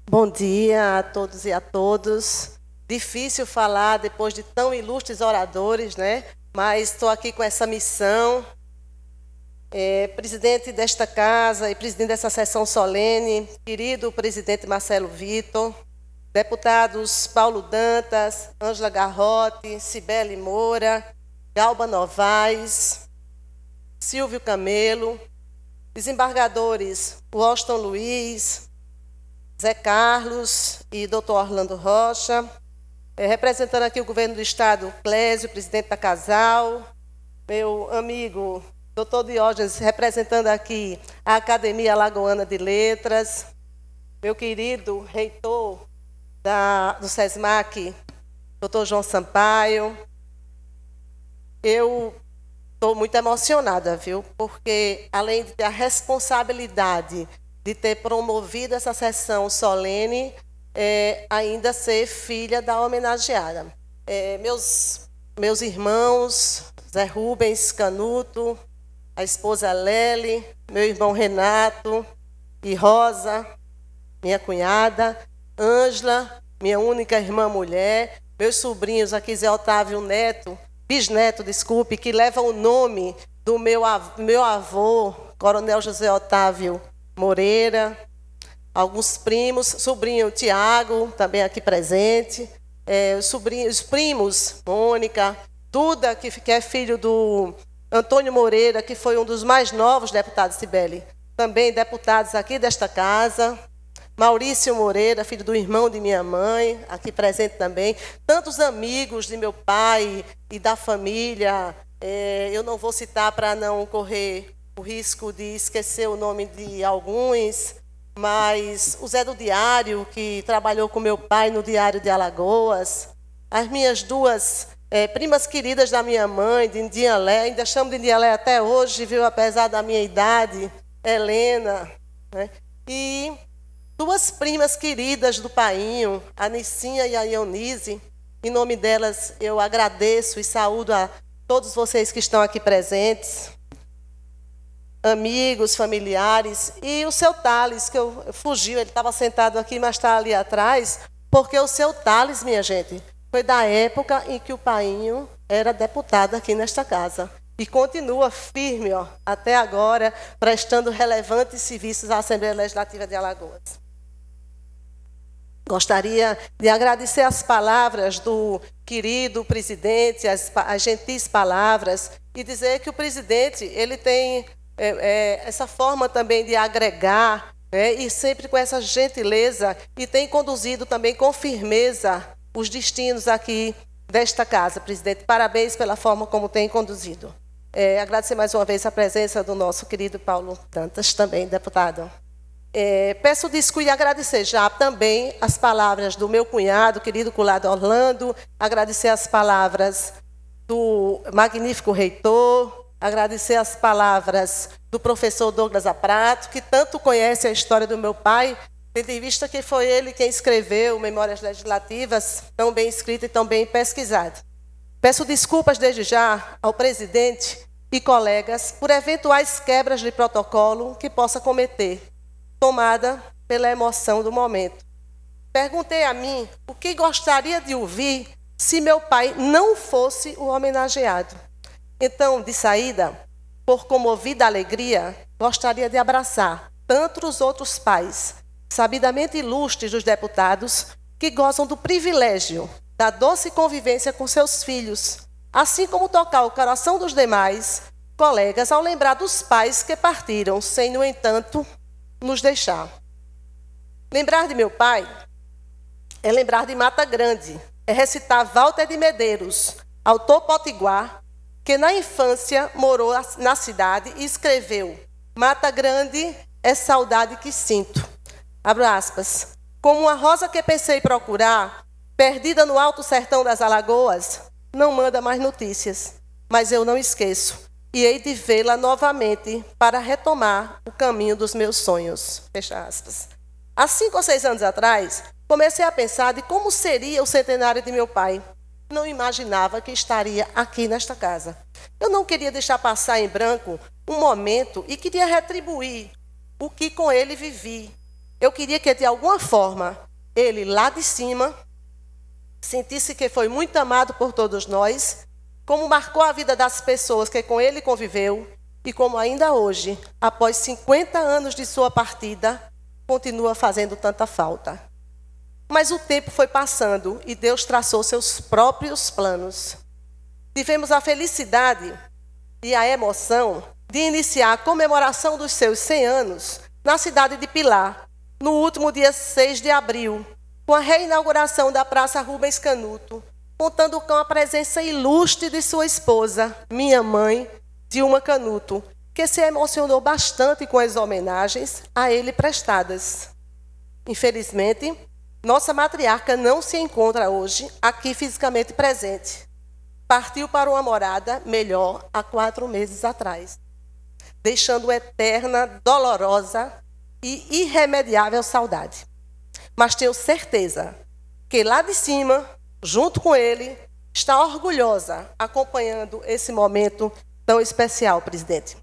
Bom dia a todos e a todas. Difícil falar depois de tão ilustres oradores, né? Mas estou aqui com essa missão. Presidente desta casa e presidente dessa sessão solene, querido presidente Marcelo Vitor, deputados Paulo Dantas, Ângela Garrote, Cibele Moura, Galba Novaes, Silvio Camelo, desembargadores Washington Luiz, Zé Carlos e doutor Orlando Rocha, representando aqui o governo do estado, Clésio, presidente da Casal, meu amigo doutor Diógenes, representando aqui a Academia Alagoana de Letras, meu querido reitor do SESMAC, doutor João Sampaio. Eu estou muito emocionada, viu? Porque além de ter a responsabilidade de ter promovido essa sessão solene, ainda ser filha da homenageada. Meus irmãos, Zé Rubens Canuto, a esposa Lely, meu irmão Renato e Rosa, minha cunhada, Ângela, minha única irmã mulher, meus sobrinhos aqui, Zé Otávio Neto, bisneto, desculpe, que leva o nome do meu avô, Coronel José Otávio Moreira, alguns primos, sobrinho Tiago, também aqui presente, os primos, Mônica, Duda, que é filho do Antônio Moreira, que foi um dos mais novos deputados, Cibele, também deputados aqui desta casa, Maurício Moreira, filho do irmão de minha mãe, aqui presente também, tantos amigos de meu pai e da família, eu não vou citar para não correr o risco de esquecer o nome de alguns, mas o Zé do Diário, que trabalhou com meu pai no Diário de Alagoas, as minhas duas primas queridas da minha mãe, de Indialé, ainda chamo de Indialé até hoje, viu, apesar da minha idade, Helena, né? E duas primas queridas do Painho, a Nicinha e a Ionise. Em nome delas, eu agradeço e saúdo a todos vocês que estão aqui presentes, amigos, familiares, e o seu Thales, que fugiu, ele estava sentado aqui, mas está ali atrás, porque o seu Thales, minha gente, foi da época em que o Painho era deputado aqui nesta casa. E continua firme, até agora, prestando relevantes serviços à Assembleia Legislativa de Alagoas. Gostaria de agradecer as palavras do querido presidente, as gentis palavras, e dizer que o presidente ele tem essa forma também de agregar, e sempre com essa gentileza, e tem conduzido também com firmeza os destinos aqui desta casa, presidente. Parabéns pela forma como tem conduzido. Agradecer mais uma vez a presença do nosso querido Paulo Dantas, também deputado. Peço desculpa e agradecer já também as palavras do meu cunhado, querido cunhado Orlando, agradecer as palavras do magnífico reitor, agradecer as palavras do professor Douglas Aprato, que tanto conhece a história do meu pai, tendo em vista que foi ele quem escreveu Memórias Legislativas, tão bem escrita e tão bem pesquisada. Peço desculpas desde já ao presidente e colegas por eventuais quebras de protocolo que possa cometer, tomada pela emoção do momento. Perguntei a mim o que gostaria de ouvir se meu pai não fosse o homenageado. Então, de saída, por comovida alegria, gostaria de abraçar tanto os outros pais, sabidamente ilustres dos deputados, que gozam do privilégio da doce convivência com seus filhos, assim como tocar o coração dos demais colegas ao lembrar dos pais que partiram, sem, no entanto, nos deixar. Lembrar de meu pai é lembrar de Mata Grande, é recitar Walter de Medeiros, autor potiguar, que na infância morou na cidade e escreveu: Mata Grande é saudade que sinto. abro aspas, como uma rosa que pensei procurar, perdida no alto sertão das Alagoas, não manda mais notícias, mas eu não esqueço, e hei de vê-la novamente para retomar o caminho dos meus sonhos. Fecha aspas. Há 5 ou 6 anos atrás, comecei a pensar de como seria o centenário de meu pai. Não imaginava que estaria aqui nesta casa. Eu não queria deixar passar em branco um momento e queria retribuir o que com ele vivi. Eu queria que, de alguma forma, ele lá de cima sentisse que foi muito amado por todos nós, como marcou a vida das pessoas que com ele conviveu e como ainda hoje, após 50 anos de sua partida, continua fazendo tanta falta. Mas o tempo foi passando e Deus traçou seus próprios planos. Tivemos a felicidade e a emoção de iniciar a comemoração dos seus 100 anos na cidade de Pilar, no último dia 6 de abril, com a reinauguração da Praça Rubens Canuto, contando com a presença ilustre de sua esposa, minha mãe, Dilma Canuto, que se emocionou bastante com as homenagens a ele prestadas. Infelizmente, nossa matriarca não se encontra hoje aqui fisicamente presente. Partiu para uma morada melhor há 4 meses atrás, deixando eterna, dolorosa e irremediável saudade. Mas tenho certeza que lá de cima, junto com ele, está orgulhosa acompanhando esse momento tão especial, presidente.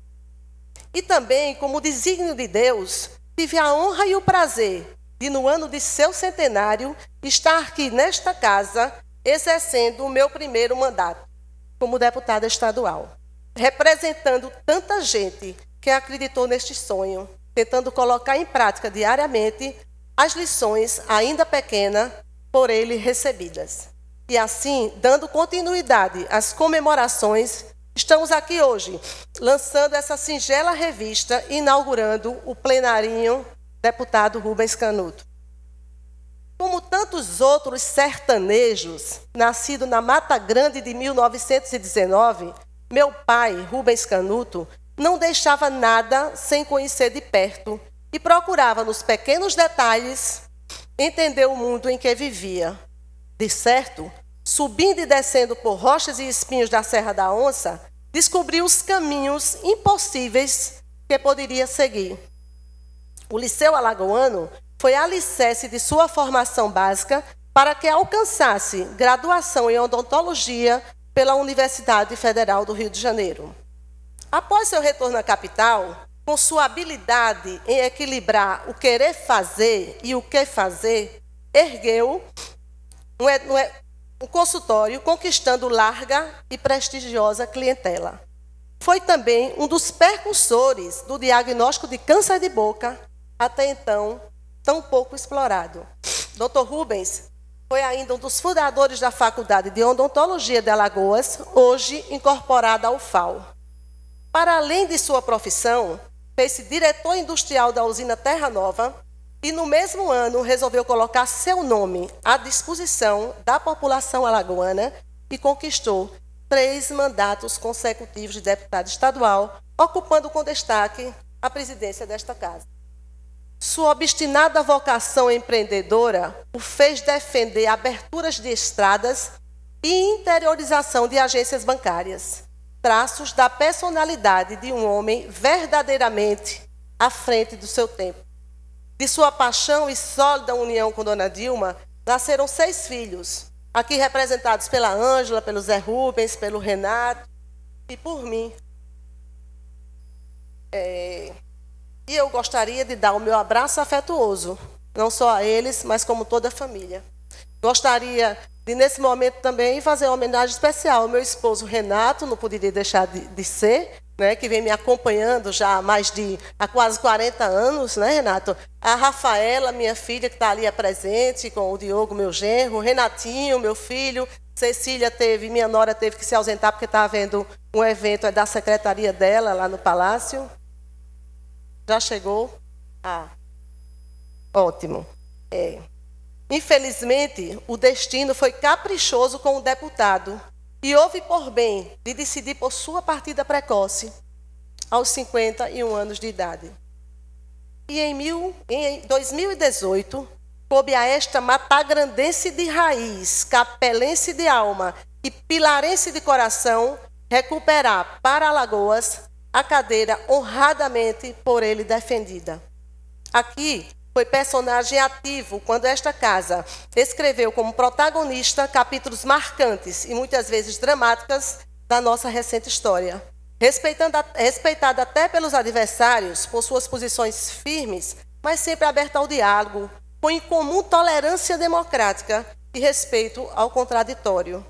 E também, como desígnio de Deus, tive a honra e o prazer de, no ano de seu centenário, estar aqui nesta casa, exercendo o meu primeiro mandato como deputada estadual, representando tanta gente que acreditou neste sonho, tentando colocar em prática diariamente as lições, ainda pequenas, por ele recebidas. E assim, dando continuidade às comemorações, estamos aqui hoje, lançando essa singela revista, inaugurando o plenarinho deputado Rubens Canuto. Como tantos outros sertanejos, nascido na Mata Grande de 1919, meu pai, Rubens Canuto, não deixava nada sem conhecer de perto e procurava, nos pequenos detalhes, entender o mundo em que vivia. De certo, subindo e descendo por rochas e espinhos da Serra da Onça, descobriu os caminhos impossíveis que poderia seguir. O Liceu Alagoano foi alicerce de sua formação básica para que alcançasse graduação em odontologia pela Universidade Federal do Rio de Janeiro. Após seu retorno à capital, com sua habilidade em equilibrar o querer fazer e o que fazer, ergueu um consultório conquistando larga e prestigiosa clientela. Foi também um dos precursores do diagnóstico de câncer de boca, até então tão pouco explorado. Dr. Rubens foi ainda um dos fundadores da Faculdade de Odontologia de Alagoas, hoje incorporada ao UFAL. Para além de sua profissão, fez-se diretor industrial da usina Terra Nova e, no mesmo ano, resolveu colocar seu nome à disposição da população alagoana e conquistou 3 mandatos consecutivos de deputado estadual, ocupando com destaque a presidência desta casa. Sua obstinada vocação empreendedora o fez defender aberturas de estradas e interiorização de agências bancárias, traços da personalidade de um homem verdadeiramente à frente do seu tempo. De sua paixão e sólida união com Dona Dilma, nasceram 6 filhos, aqui representados pela Ângela, pelo Zé Rubens, pelo Renato e por mim. E eu gostaria de dar o meu abraço afetuoso, não só a eles, mas como toda a família. Gostaria de, nesse momento, também fazer uma homenagem especial ao meu esposo Renato, não poderia deixar de ser, né, que vem me acompanhando já há quase 40 anos, né, Renato? A Rafaela, minha filha, que está ali presente, com o Diogo, meu genro, o Renatinho, meu filho, Cecília minha nora teve que se ausentar porque estava vendo um evento da secretaria dela lá no Palácio. Já chegou? Ótimo. Infelizmente, o destino foi caprichoso com o deputado e houve por bem de decidir por sua partida precoce, aos 51 anos de idade. E em 2018, coube a esta matagrandense de raiz, capelense de alma e pilarense de coração recuperar para Alagoas a cadeira honradamente por ele defendida. Aqui foi personagem ativo quando esta casa escreveu como protagonista capítulos marcantes e muitas vezes dramáticas da nossa recente história. Respeitada até pelos adversários por suas posições firmes, mas sempre aberta ao diálogo, com incomum tolerância democrática e respeito ao contraditório.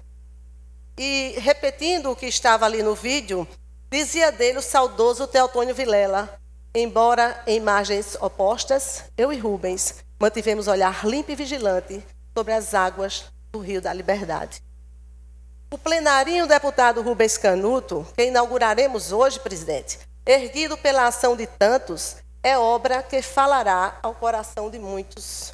E, repetindo o que estava ali no vídeo, dizia dele o saudoso Teotônio Vilela: embora em margens opostas, eu e Rubens mantivemos olhar limpo e vigilante sobre as águas do Rio da Liberdade. O plenarinho deputado Rubens Canuto, que inauguraremos hoje, presidente, erguido pela ação de tantos, é obra que falará ao coração de muitos.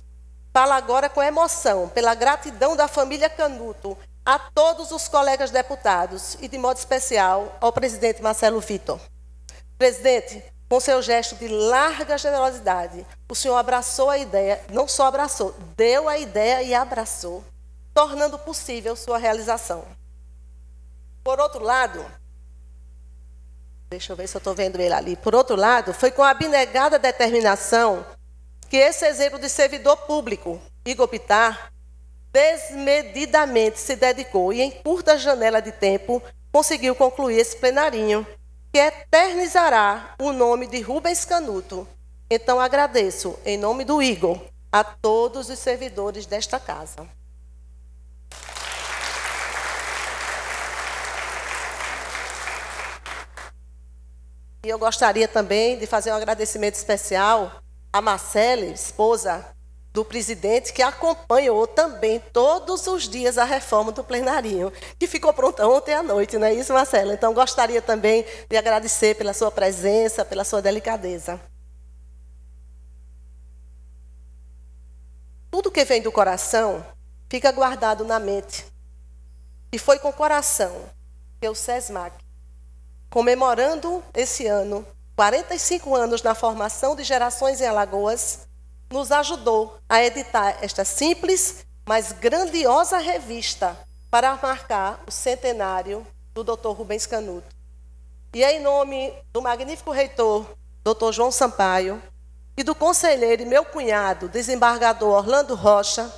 Fala agora com emoção pela gratidão da família Canuto a todos os colegas deputados e, de modo especial, ao presidente Marcelo Vitor. Presidente, com seu gesto de larga generosidade, o senhor abraçou a ideia, não só abraçou, deu a ideia e abraçou, tornando possível sua realização. Por outro lado, deixa eu ver se eu estou vendo ele ali. Por outro lado, foi com abnegada determinação que esse exemplo de servidor público, Igor Pitar, desmedidamente se dedicou e, em curta janela de tempo, conseguiu concluir esse plenarinho, que eternizará o nome de Rubens Canuto. Então, agradeço, em nome do Igor, a todos os servidores desta casa. E eu gostaria também de fazer um agradecimento especial a Marcele, esposa do presidente, que acompanhou também todos os dias a reforma do plenarinho, que ficou pronta ontem à noite, não é isso, Marcela? Então, gostaria também de agradecer pela sua presença, pela sua delicadeza. Tudo que vem do coração fica guardado na mente. E foi com o coração que o SESMAC, comemorando esse ano, 45 anos na formação de gerações em Alagoas, nos ajudou a editar esta simples, mas grandiosa revista para marcar o centenário do Dr. Rubens Canuto. E é em nome do magnífico reitor, Dr. João Sampaio, e do conselheiro e meu cunhado, desembargador Orlando Rocha,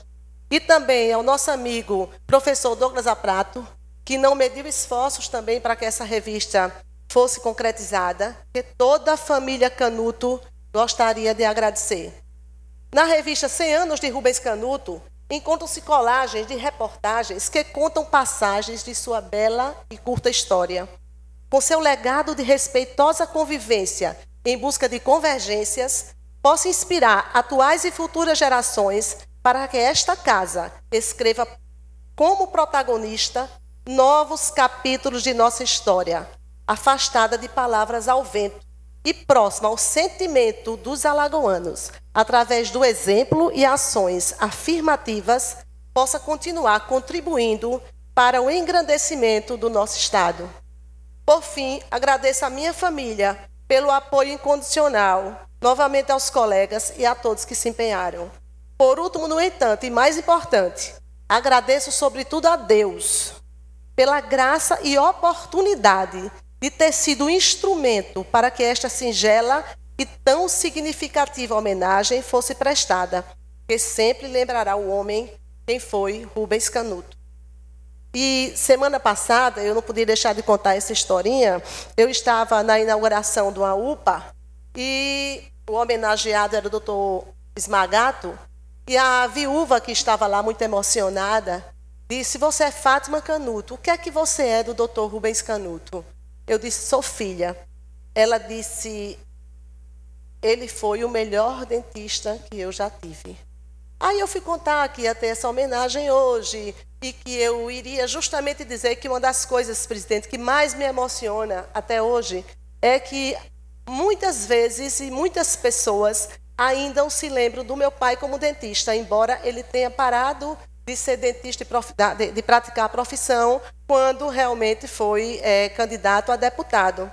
e também ao nosso amigo, professor Douglas Aprato, que não mediu esforços também para que essa revista fosse concretizada, que toda a família Canuto gostaria de agradecer. Na revista 100 anos de Rubens Canuto, encontram-se colagens de reportagens que contam passagens de sua bela e curta história. Com seu legado de respeitosa convivência em busca de convergências, possa inspirar atuais e futuras gerações para que esta casa escreva como protagonista novos capítulos de nossa história, afastada de palavras ao vento e próxima ao sentimento dos alagoanos, através do exemplo e ações afirmativas, possa continuar contribuindo para o engrandecimento do nosso Estado. Por fim, agradeço à minha família pelo apoio incondicional, novamente aos colegas e a todos que se empenharam. Por último, no entanto, e mais importante, agradeço sobretudo a Deus pela graça e oportunidade de ter sido um instrumento para que esta singela e tão significativa homenagem fosse prestada, que sempre lembrará o homem quem foi Rubens Canuto. E semana passada, eu não podia deixar de contar essa historinha, eu estava na inauguração de uma UPA e o homenageado era o doutor Esmagato, e a viúva que estava lá muito emocionada disse: você é Fátima Canuto, o que é que você é do doutor Rubens Canuto? Eu disse: sou filha. Ela disse: ele foi o melhor dentista que eu já tive. Aí eu fui contar que ia ter essa homenagem hoje e que eu iria justamente dizer que uma das coisas, presidente, que mais me emociona até hoje é que muitas vezes e muitas pessoas ainda não se lembram do meu pai como dentista, embora ele tenha parado de ser dentista e de praticar a profissão quando realmente foi candidato a deputado.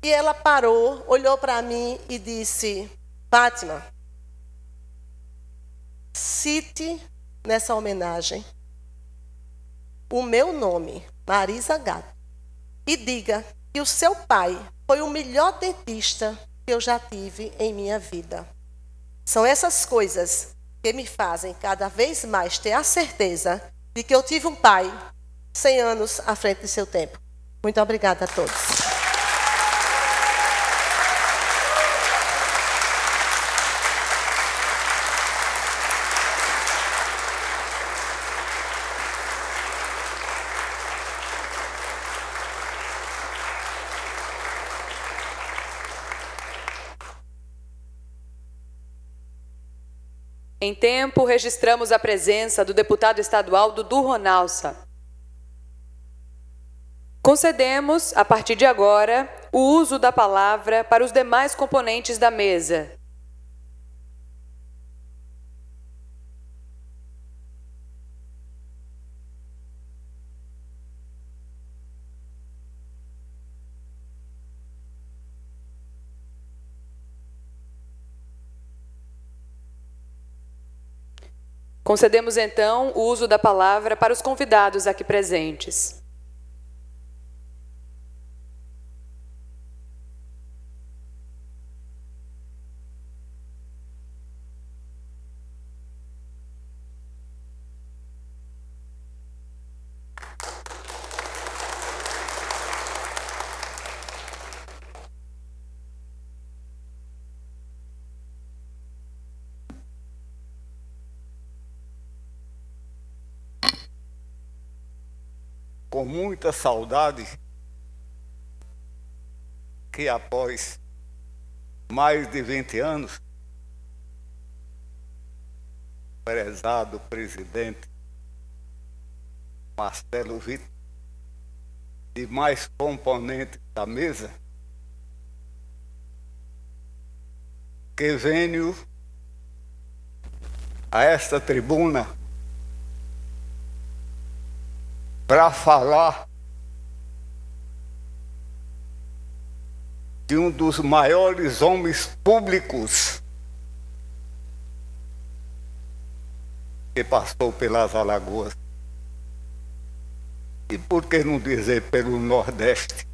E ela parou, olhou para mim e disse: Fátima, cite nessa homenagem o meu nome, Marisa Gato, e diga que o seu pai foi o melhor dentista que eu já tive em minha vida. São essas coisas que me fazem cada vez mais ter a certeza de que eu tive um pai 100 anos à frente de seu tempo. Muito obrigada a todos. Em tempo, registramos a presença do deputado estadual Dudu Ronalça. Concedemos, a partir de agora, o uso da palavra para os demais componentes da mesa. Concedemos, então, o uso da palavra para os convidados aqui presentes. Com muita saudade, que após mais de 20 anos, o prezado presidente Marcelo Vitor e mais componentes da mesa, que venho a esta tribuna para falar de um dos maiores homens públicos que passou pelas Alagoas. E por que não dizer pelo Nordeste?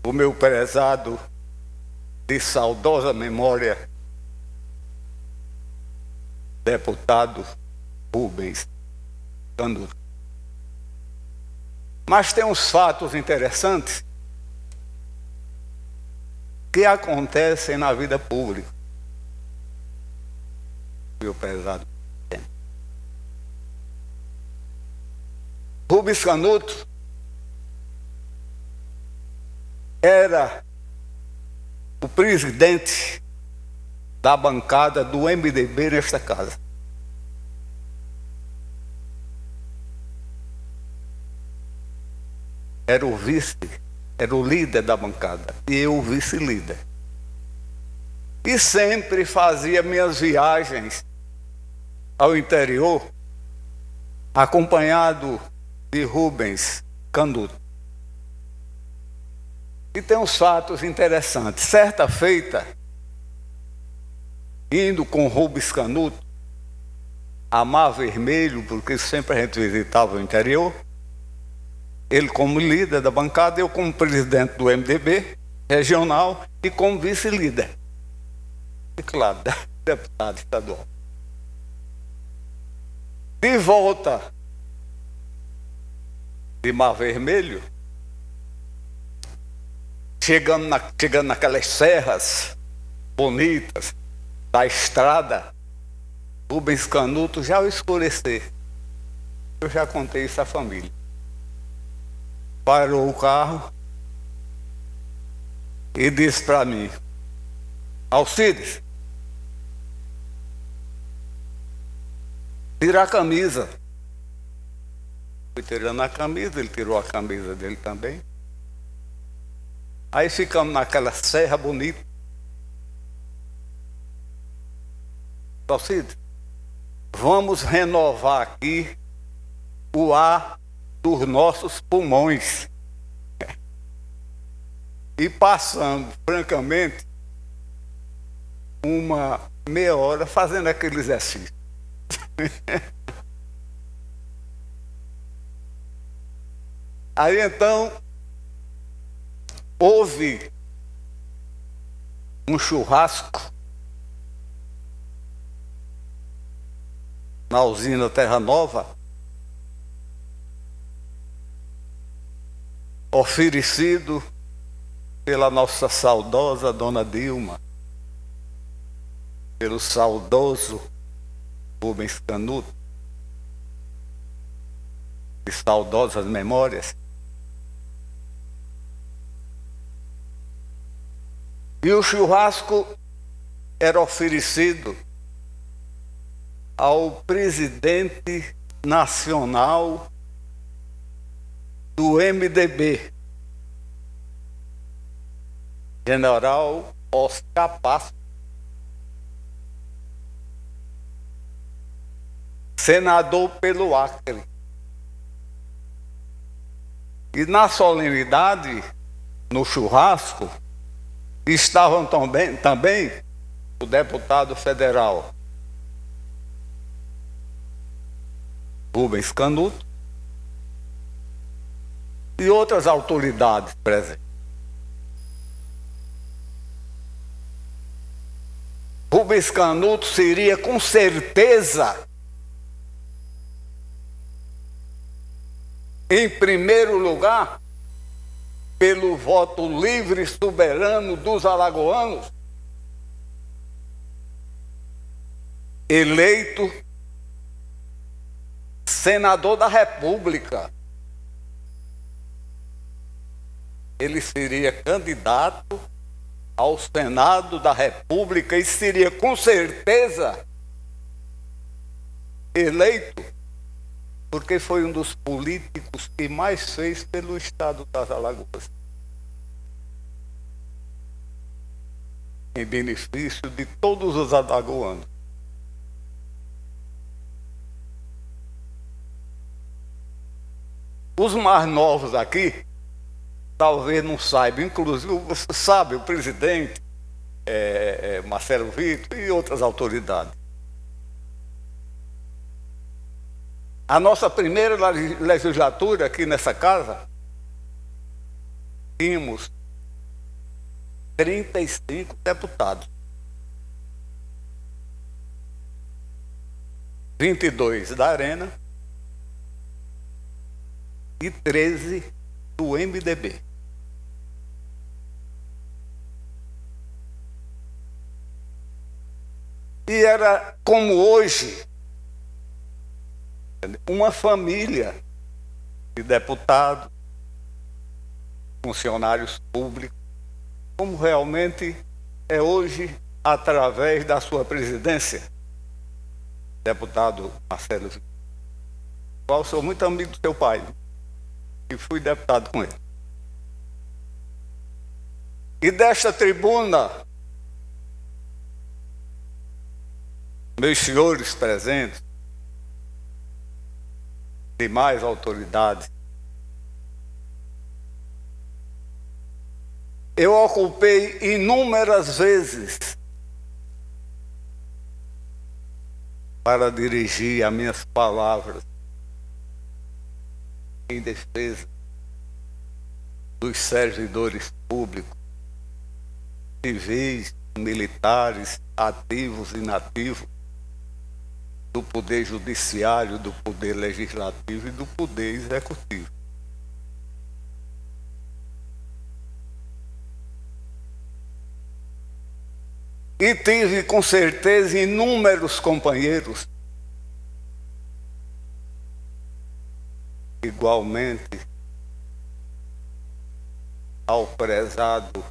O meu prezado, de saudosa memória, deputado Rubens Canuto. Mas tem uns fatos interessantes que acontecem na vida pública. Meu prezado. Rubens Canuto era o presidente da bancada do MDB nesta casa. Era o vice, era o líder da bancada, e eu o vice-líder. E sempre fazia minhas viagens ao interior, acompanhado de Rubens Canuto. E tem uns fatos interessantes. Certa feita, indo com Rubens Canuto a Mar Vermelho, porque sempre a gente visitava o interior, ele como líder da bancada, eu como presidente do MDB regional e como vice-líder. E claro, deputado estadual. De volta de Mar Vermelho, chegando naquelas serras bonitas da estrada, Rubens Canuto, já ao escurecer, eu já contei isso à família, parou o carro e disse para mim: Alcides, tira a camisa. Fui tirando a camisa, ele tirou a camisa dele também. Aí ficamos naquela serra bonita. Alcides, vamos renovar aqui o ar dos nossos pulmões. e passando, francamente, uma meia hora fazendo aquele exercício. Aí então houve um churrasco na usina Terra Nova, oferecido pela nossa saudosa Dona Dilma, pelo saudoso Rubens Canuto, de saudosas memórias. E o churrasco era oferecido ao presidente nacional do MDB, General Oscar Passos, senador pelo Acre. E na solenidade, no churrasco, estavam também o deputado federal Rubens Canuto e outras autoridades presentes. Rubens Canuto seria com certeza, em primeiro lugar, pelo voto livre e soberano dos alagoanos, eleito senador da República. Ele seria candidato ao Senado da República e seria com certeza eleito, porque foi um dos políticos que mais fez pelo estado das Alagoas, em benefício de todos os alagoanos. Os mais novos aqui talvez não saibam, inclusive, você sabe, o presidente Marcelo Vitor e outras autoridades. A nossa primeira legislatura aqui nessa casa, tínhamos 35 deputados. 22 da Arena e 13 do MDB. E era como hoje, uma família de deputados, funcionários públicos, como realmente é hoje através da sua presidência, deputado Marcelo Vitor, qual sou muito amigo do seu pai, e fui deputado com ele. E desta tribuna, meus senhores presentes, demais autoridades, eu ocupei inúmeras vezes para dirigir as minhas palavras em defesa dos servidores públicos, civis, militares, ativos e inativos, do poder judiciário, do poder legislativo e do poder executivo. E tive, com certeza, inúmeros companheiros, igualmente ao prezado,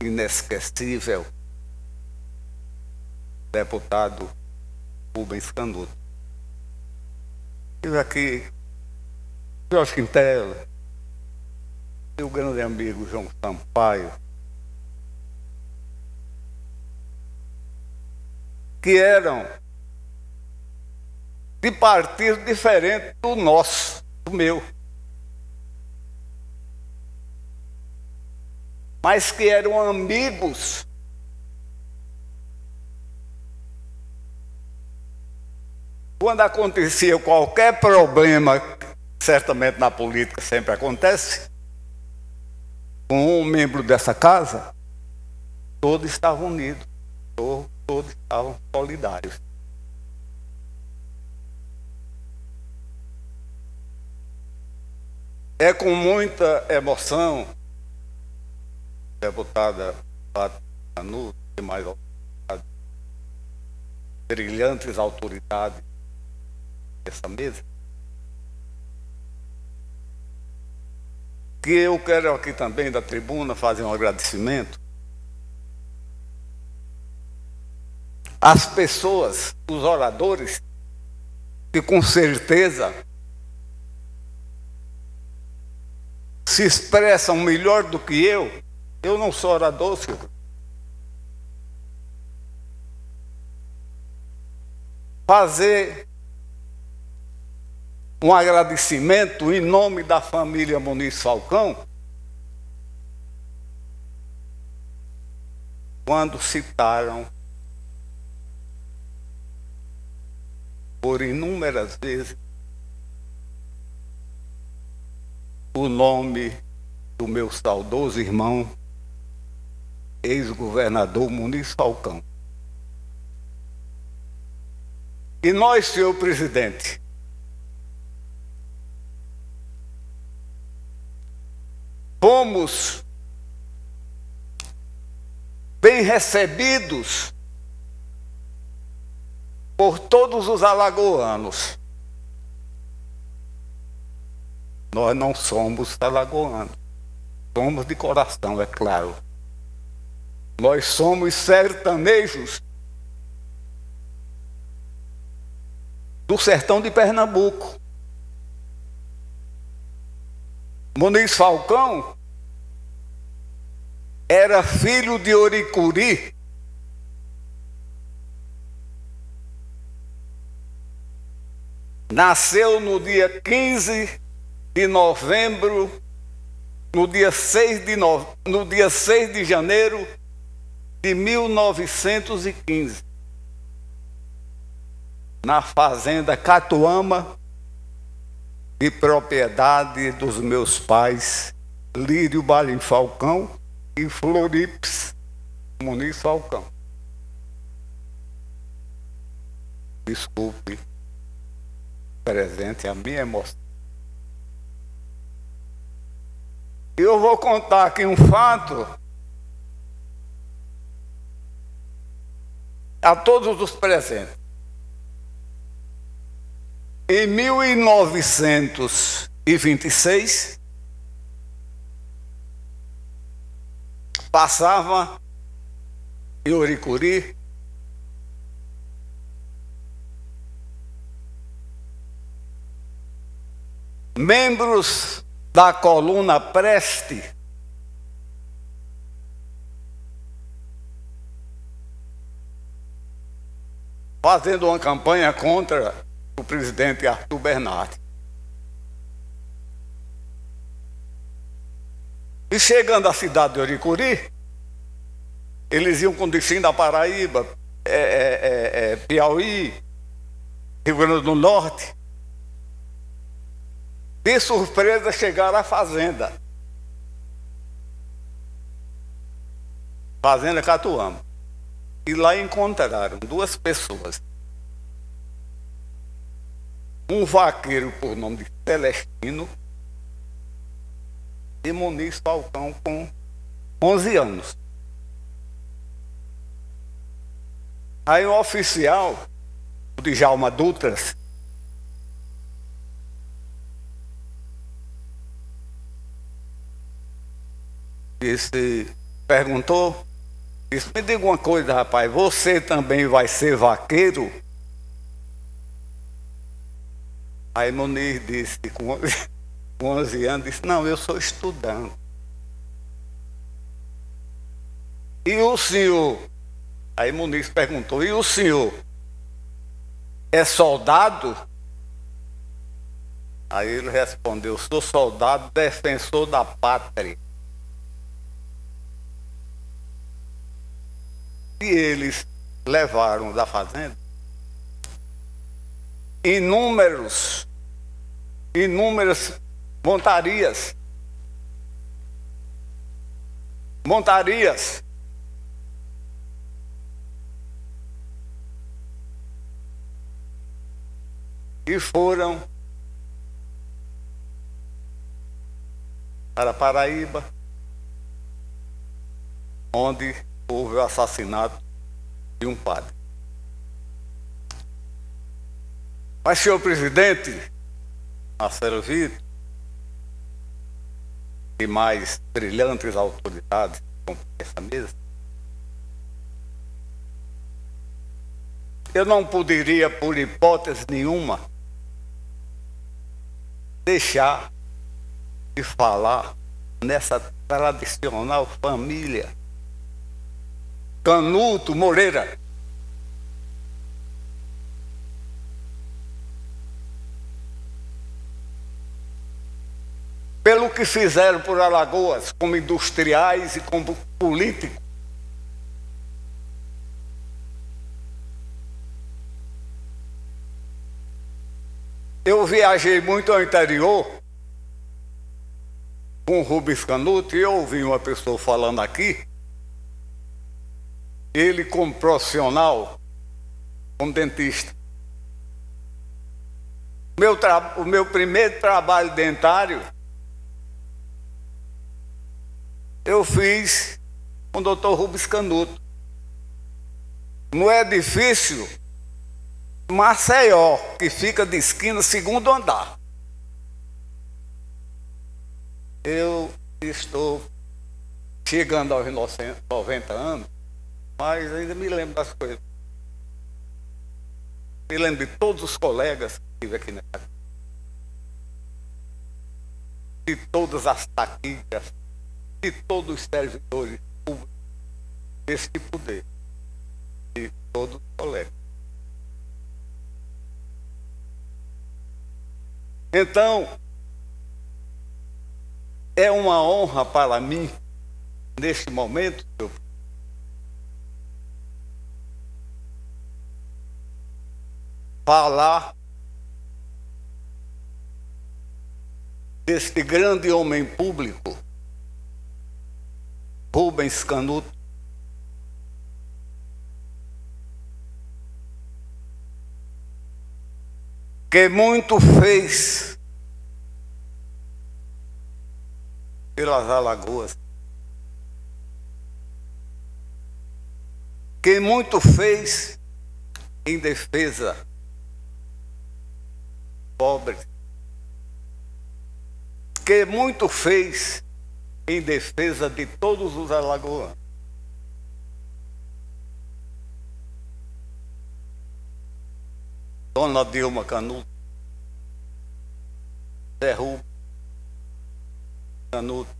inesquecível deputado Rubens Canuto. Tive aqui Jorge Quintela, meu grande amigo João Sampaio, que eram de partido diferente do nosso, do meu. mas que eram amigos. Quando acontecia qualquer problema, certamente na política sempre acontece, com um membro dessa casa, todos estavam unidos, todos estavam solidários. É com muita emoção, deputada Fátima Canuto e mais brilhantes autoridades dessa mesa, que eu quero aqui também da tribuna fazer um agradecimento às pessoas, os oradores, que com certeza se expressam melhor do que eu. Eu não sou orador, senhor. Fazer um agradecimento em nome da família Muniz Falcão, quando citaram por inúmeras vezes o nome do meu saudoso irmão, ex-governador Muniz Falcão. E nós, senhor presidente, fomos bem recebidos por todos os alagoanos. Nós não somos alagoanos, somos de coração, é claro. Nós somos sertanejos do sertão de Pernambuco. Muniz Falcão era filho de Oricuri, nasceu no dia 15 de novembro, no dia 6 de janeiro de 1915, na fazenda Catuama, de propriedade dos meus pais, Lírio Balim Falcão e Floripes Muniz Falcão. Desculpe, presente a minha emoção. Eu vou contar aqui um fato a todos os presentes. Em 1926, passava em Oricuri membros da coluna Preste fazendo uma campanha contra o presidente Arthur Bernardes. E chegando à cidade de Oricuri, eles iam com destino da Paraíba, Piauí, Rio Grande do Norte. De surpresa, chegaram à fazenda Catuama. E lá encontraram duas pessoas. Um vaqueiro por nome de Celestino e Muniz Falcão com 11 anos. Aí um oficial, o Djalma Dutras, perguntou, disse: me diga uma coisa, rapaz, você também vai ser vaqueiro? Aí Muniz disse, com 11 anos, disse: não, eu sou estudante. E o senhor? Aí Muniz perguntou: e o senhor é soldado? Aí ele respondeu: sou soldado, defensor da pátria. que eles levaram da fazenda inúmeras montarias e foram para Paraíba, onde houve o assassinato de um padre. Mas, senhor presidente, Marcelo Vitor e mais brilhantes autoridades com essa mesa, eu não poderia, por hipótese nenhuma, deixar de falar nessa tradicional família Canuto Moreira. Pelo que fizeram por Alagoas, como industriais e como políticos. Eu viajei muito ao interior com o Rubens Canuto e eu ouvi uma pessoa falando aqui, ele como profissional, como dentista. O meu primeiro trabalho dentário eu fiz com o doutor Rubens Canuto. No edifício Maceió, que fica de esquina, segundo andar. Eu estou chegando aos 90 anos, mas ainda me lembro das coisas. Me lembro de todos os colegas que tive aqui nessa casa. De todas as taquicas, de todos os servidores públicos deste poder, de todos os colegas. Então, é uma honra para mim, neste momento, falar deste grande homem público, Rubens Canuto, que muito fez pelas Alagoas, que muito fez em defesa dos pobres, que muito fez em defesa de todos os alagoanos. Dona Dilma Canuto, Zé Rubens Canuto,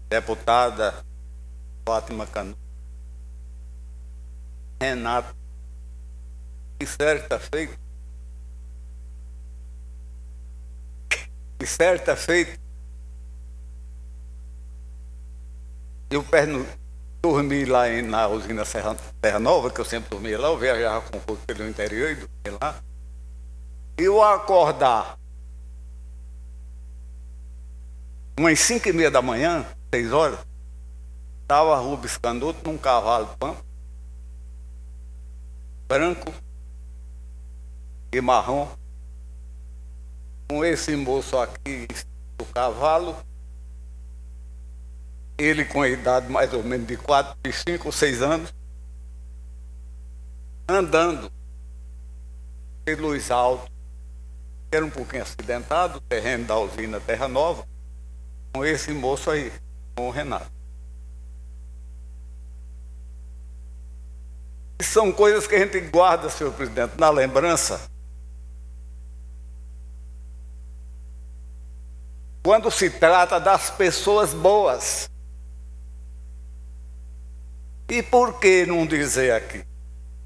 deputada Fátima Canuto, Renato, que certa feita eu dormi lá na usina Serra Nova, que eu sempre dormia lá, eu viajava com o povo pelo interior e dormia lá. E eu acordar umas 5:30 da manhã, 6 horas, estava Rubens Canuto num cavalo pampa, branco e marrom, com esse moço aqui do cavalo, ele com a idade mais ou menos de 5 ou 6 anos, andando pelos altos, que era um pouquinho acidentado, o terreno da usina Terra Nova, com esse moço aí, com o Renato. E são coisas que a gente guarda, senhor presidente, na lembrança, quando se trata das pessoas boas. E por que não dizer aqui,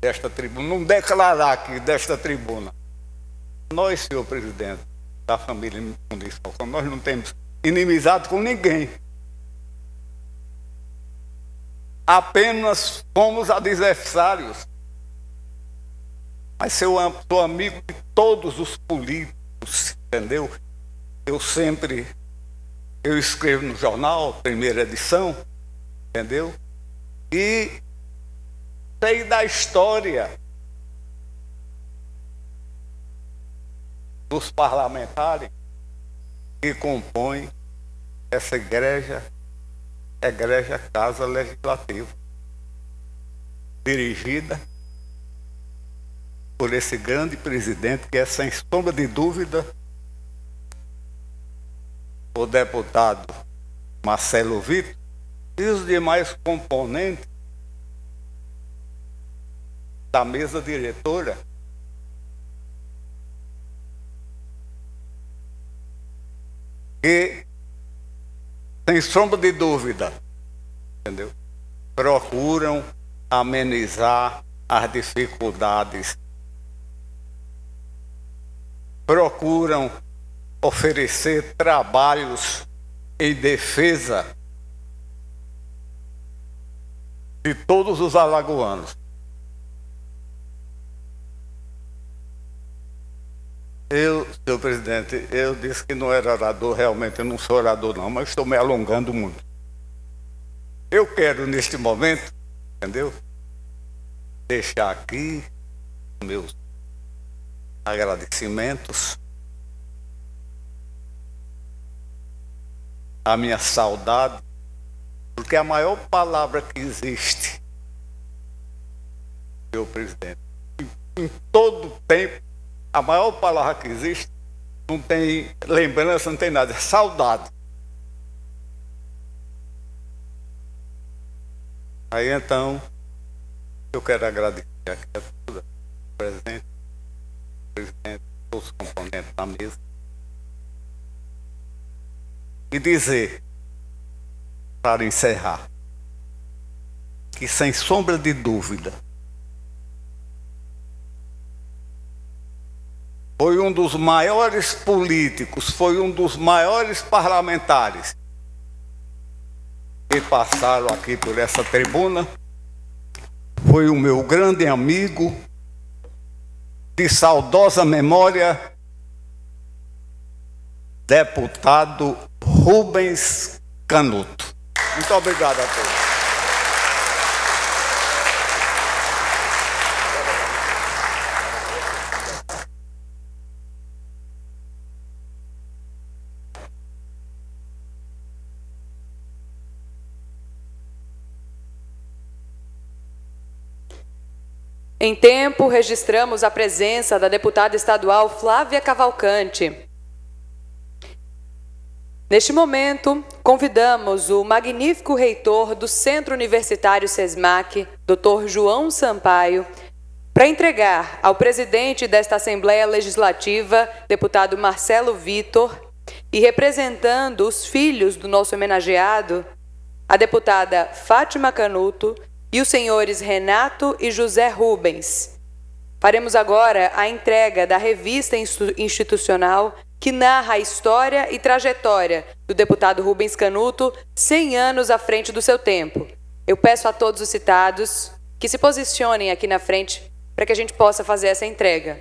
desta tribuna, não declarar aqui, desta tribuna? Nós, senhor presidente, da família Muniz Falcão, nós não temos inimizade com ninguém. apenas fomos adversários. Mas eu sou amigo de todos os políticos, entendeu? Eu escrevo no jornal, primeira edição, entendeu? E sei da história dos parlamentares que compõem essa igreja Casa Legislativa, dirigida por esse grande presidente que é, sem sombra de dúvida, o deputado Marcelo Vitor e os demais componentes da mesa diretora, que, sem sombra de dúvida, entendeu? Procuram amenizar as dificuldades, procuram oferecer trabalhos em defesa de todos os alagoanos. Senhor presidente, eu disse que não era orador, realmente eu não sou orador não, mas estou me alongando muito. Eu quero, neste momento, entendeu? Deixar aqui meus agradecimentos, a minha saudade, porque a maior palavra que existe, senhor presidente, em todo tempo, a maior palavra que existe, não tem lembrança, não tem nada, é saudade. Aí então, eu quero agradecer aqui a todos presentes, presidente, todos os componentes da mesa, e dizer, para encerrar, que sem sombra de dúvida, foi um dos maiores políticos, foi um dos maiores parlamentares que passaram aqui por essa tribuna, foi o meu grande amigo, de saudosa memória, deputado Rubens Canuto. Muito obrigado a todos. Em tempo, registramos a presença da deputada estadual Flávia Cavalcante. Neste momento, convidamos o magnífico reitor do Centro Universitário SESMAC, Dr. João Sampaio, para entregar ao presidente desta Assembleia Legislativa, deputado Marcelo Vitor, e representando os filhos do nosso homenageado, a deputada Fátima Canuto, e os senhores Renato e José Rubens. Faremos agora a entrega da revista institucional que narra a história e trajetória do deputado Rubens Canuto, 100 anos à frente do seu tempo. Eu peço a todos os citados que se posicionem aqui na frente para que a gente possa fazer essa entrega.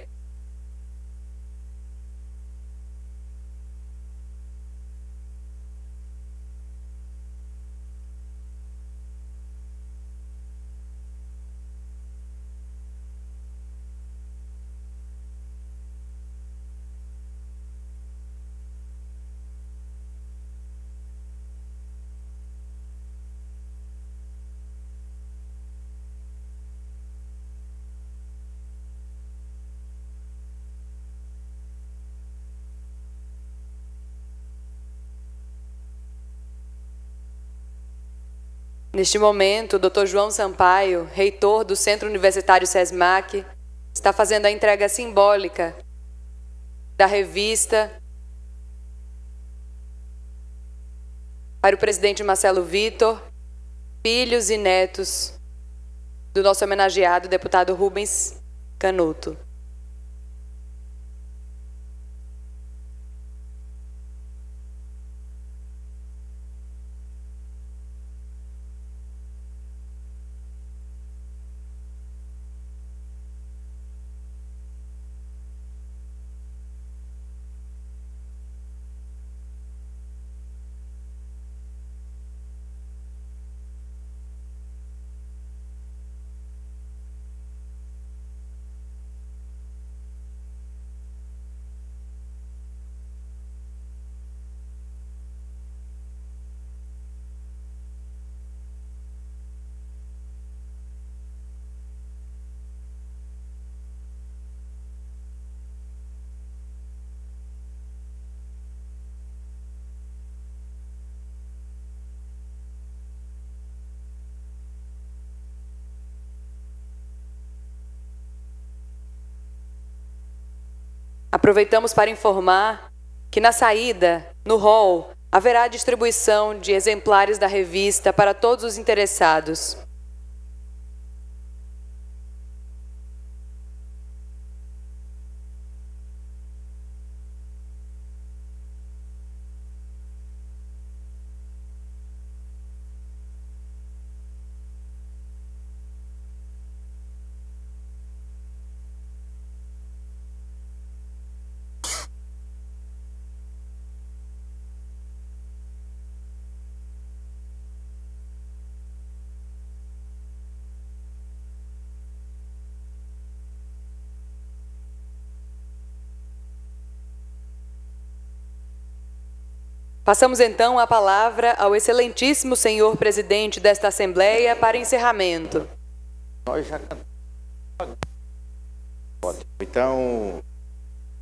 Neste momento, o Dr. João Sampaio, reitor do Centro Universitário SESMAC, está fazendo a entrega simbólica da revista para o presidente Marcelo Vitor, filhos e netos do nosso homenageado deputado Rubens Canuto. aproveitamos para informar que na saída, no hall, haverá distribuição de exemplares da revista para todos os interessados. Passamos então a palavra ao excelentíssimo senhor presidente desta Assembleia para encerramento. Nós já cantamos. Então,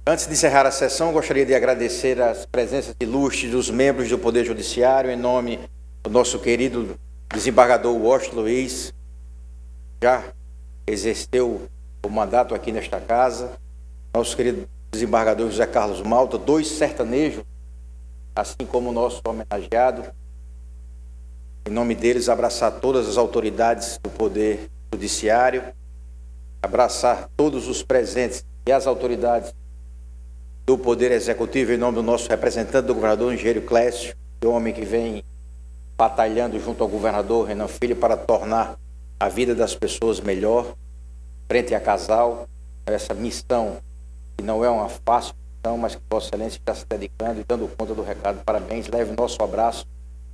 antes de encerrar a sessão, gostaria de agradecer as presenças ilustres dos membros do Poder Judiciário, em nome do nosso querido desembargador Washington Luiz, já exerceu o mandato aqui nesta casa, nosso querido desembargador José Carlos Malta, 2 sertanejos, assim como o nosso homenageado. Em nome deles, abraçar todas as autoridades do Poder Judiciário, abraçar todos os presentes e as autoridades do Poder Executivo, em nome do nosso representante do governador Engenheiro Clécio, o homem que vem batalhando junto ao governador Renan Filho para tornar a vida das pessoas melhor, frente a casal, essa missão que não é uma fácil, mas que Vossa Excelência está se dedicando e dando conta do recado. Parabéns, leve nosso abraço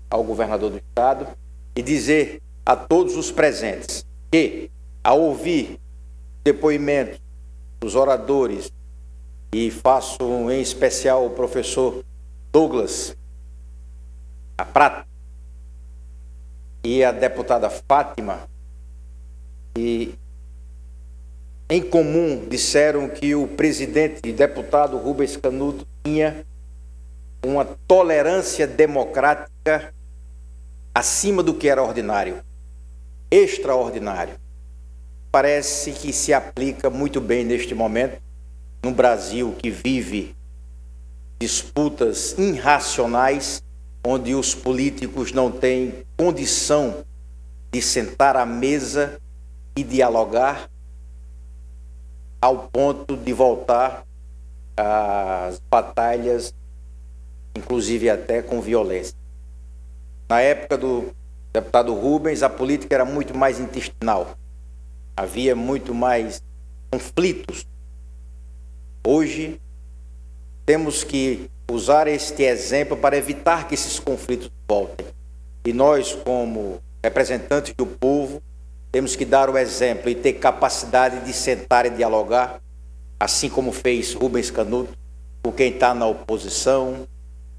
ao governador do Estado e dizer a todos os presentes que, ao ouvir depoimentos dos oradores, e faço em especial o professor Douglas a Prata e a deputada Fátima, e em comum disseram que o presidente e deputado Rubens Canuto tinha uma tolerância democrática acima do que era ordinário, extraordinário. Parece que se aplica muito bem neste momento, num Brasil que vive disputas irracionais, onde os políticos não têm condição de sentar à mesa e dialogar, ao ponto de voltar às batalhas, inclusive até com violência. Na época do deputado Rubens, a política era muito mais intestinal, havia muito mais conflitos. Hoje, temos que usar este exemplo para evitar que esses conflitos voltem. E nós, como representantes do povo, temos que dar o exemplo e ter capacidade de sentar e dialogar, assim como fez Rubens Canuto, com quem está na oposição,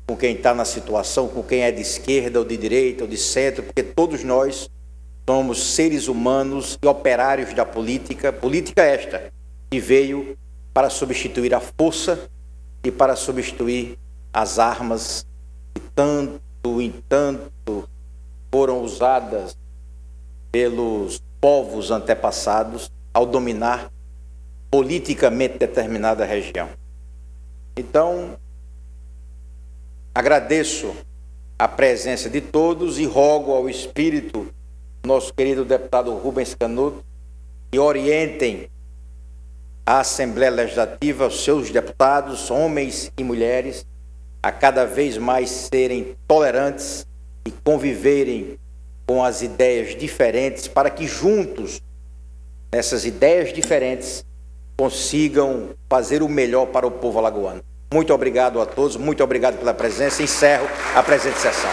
com quem está na situação, com quem é de esquerda ou de direita ou de centro, porque todos nós somos seres humanos e operários da política, política esta que veio para substituir a força e para substituir as armas que tanto em tanto foram usadas pelos povos antepassados ao dominar politicamente determinada região. Então, agradeço a presença de todos e rogo ao espírito do nosso querido deputado Rubens Canuto que orientem a Assembleia Legislativa, os seus deputados, homens e mulheres, a cada vez mais serem tolerantes e conviverem com as ideias diferentes, para que juntos, nessas ideias diferentes, consigam fazer o melhor para o povo alagoano. Muito obrigado a todos, muito obrigado pela presença. Encerro a presente sessão.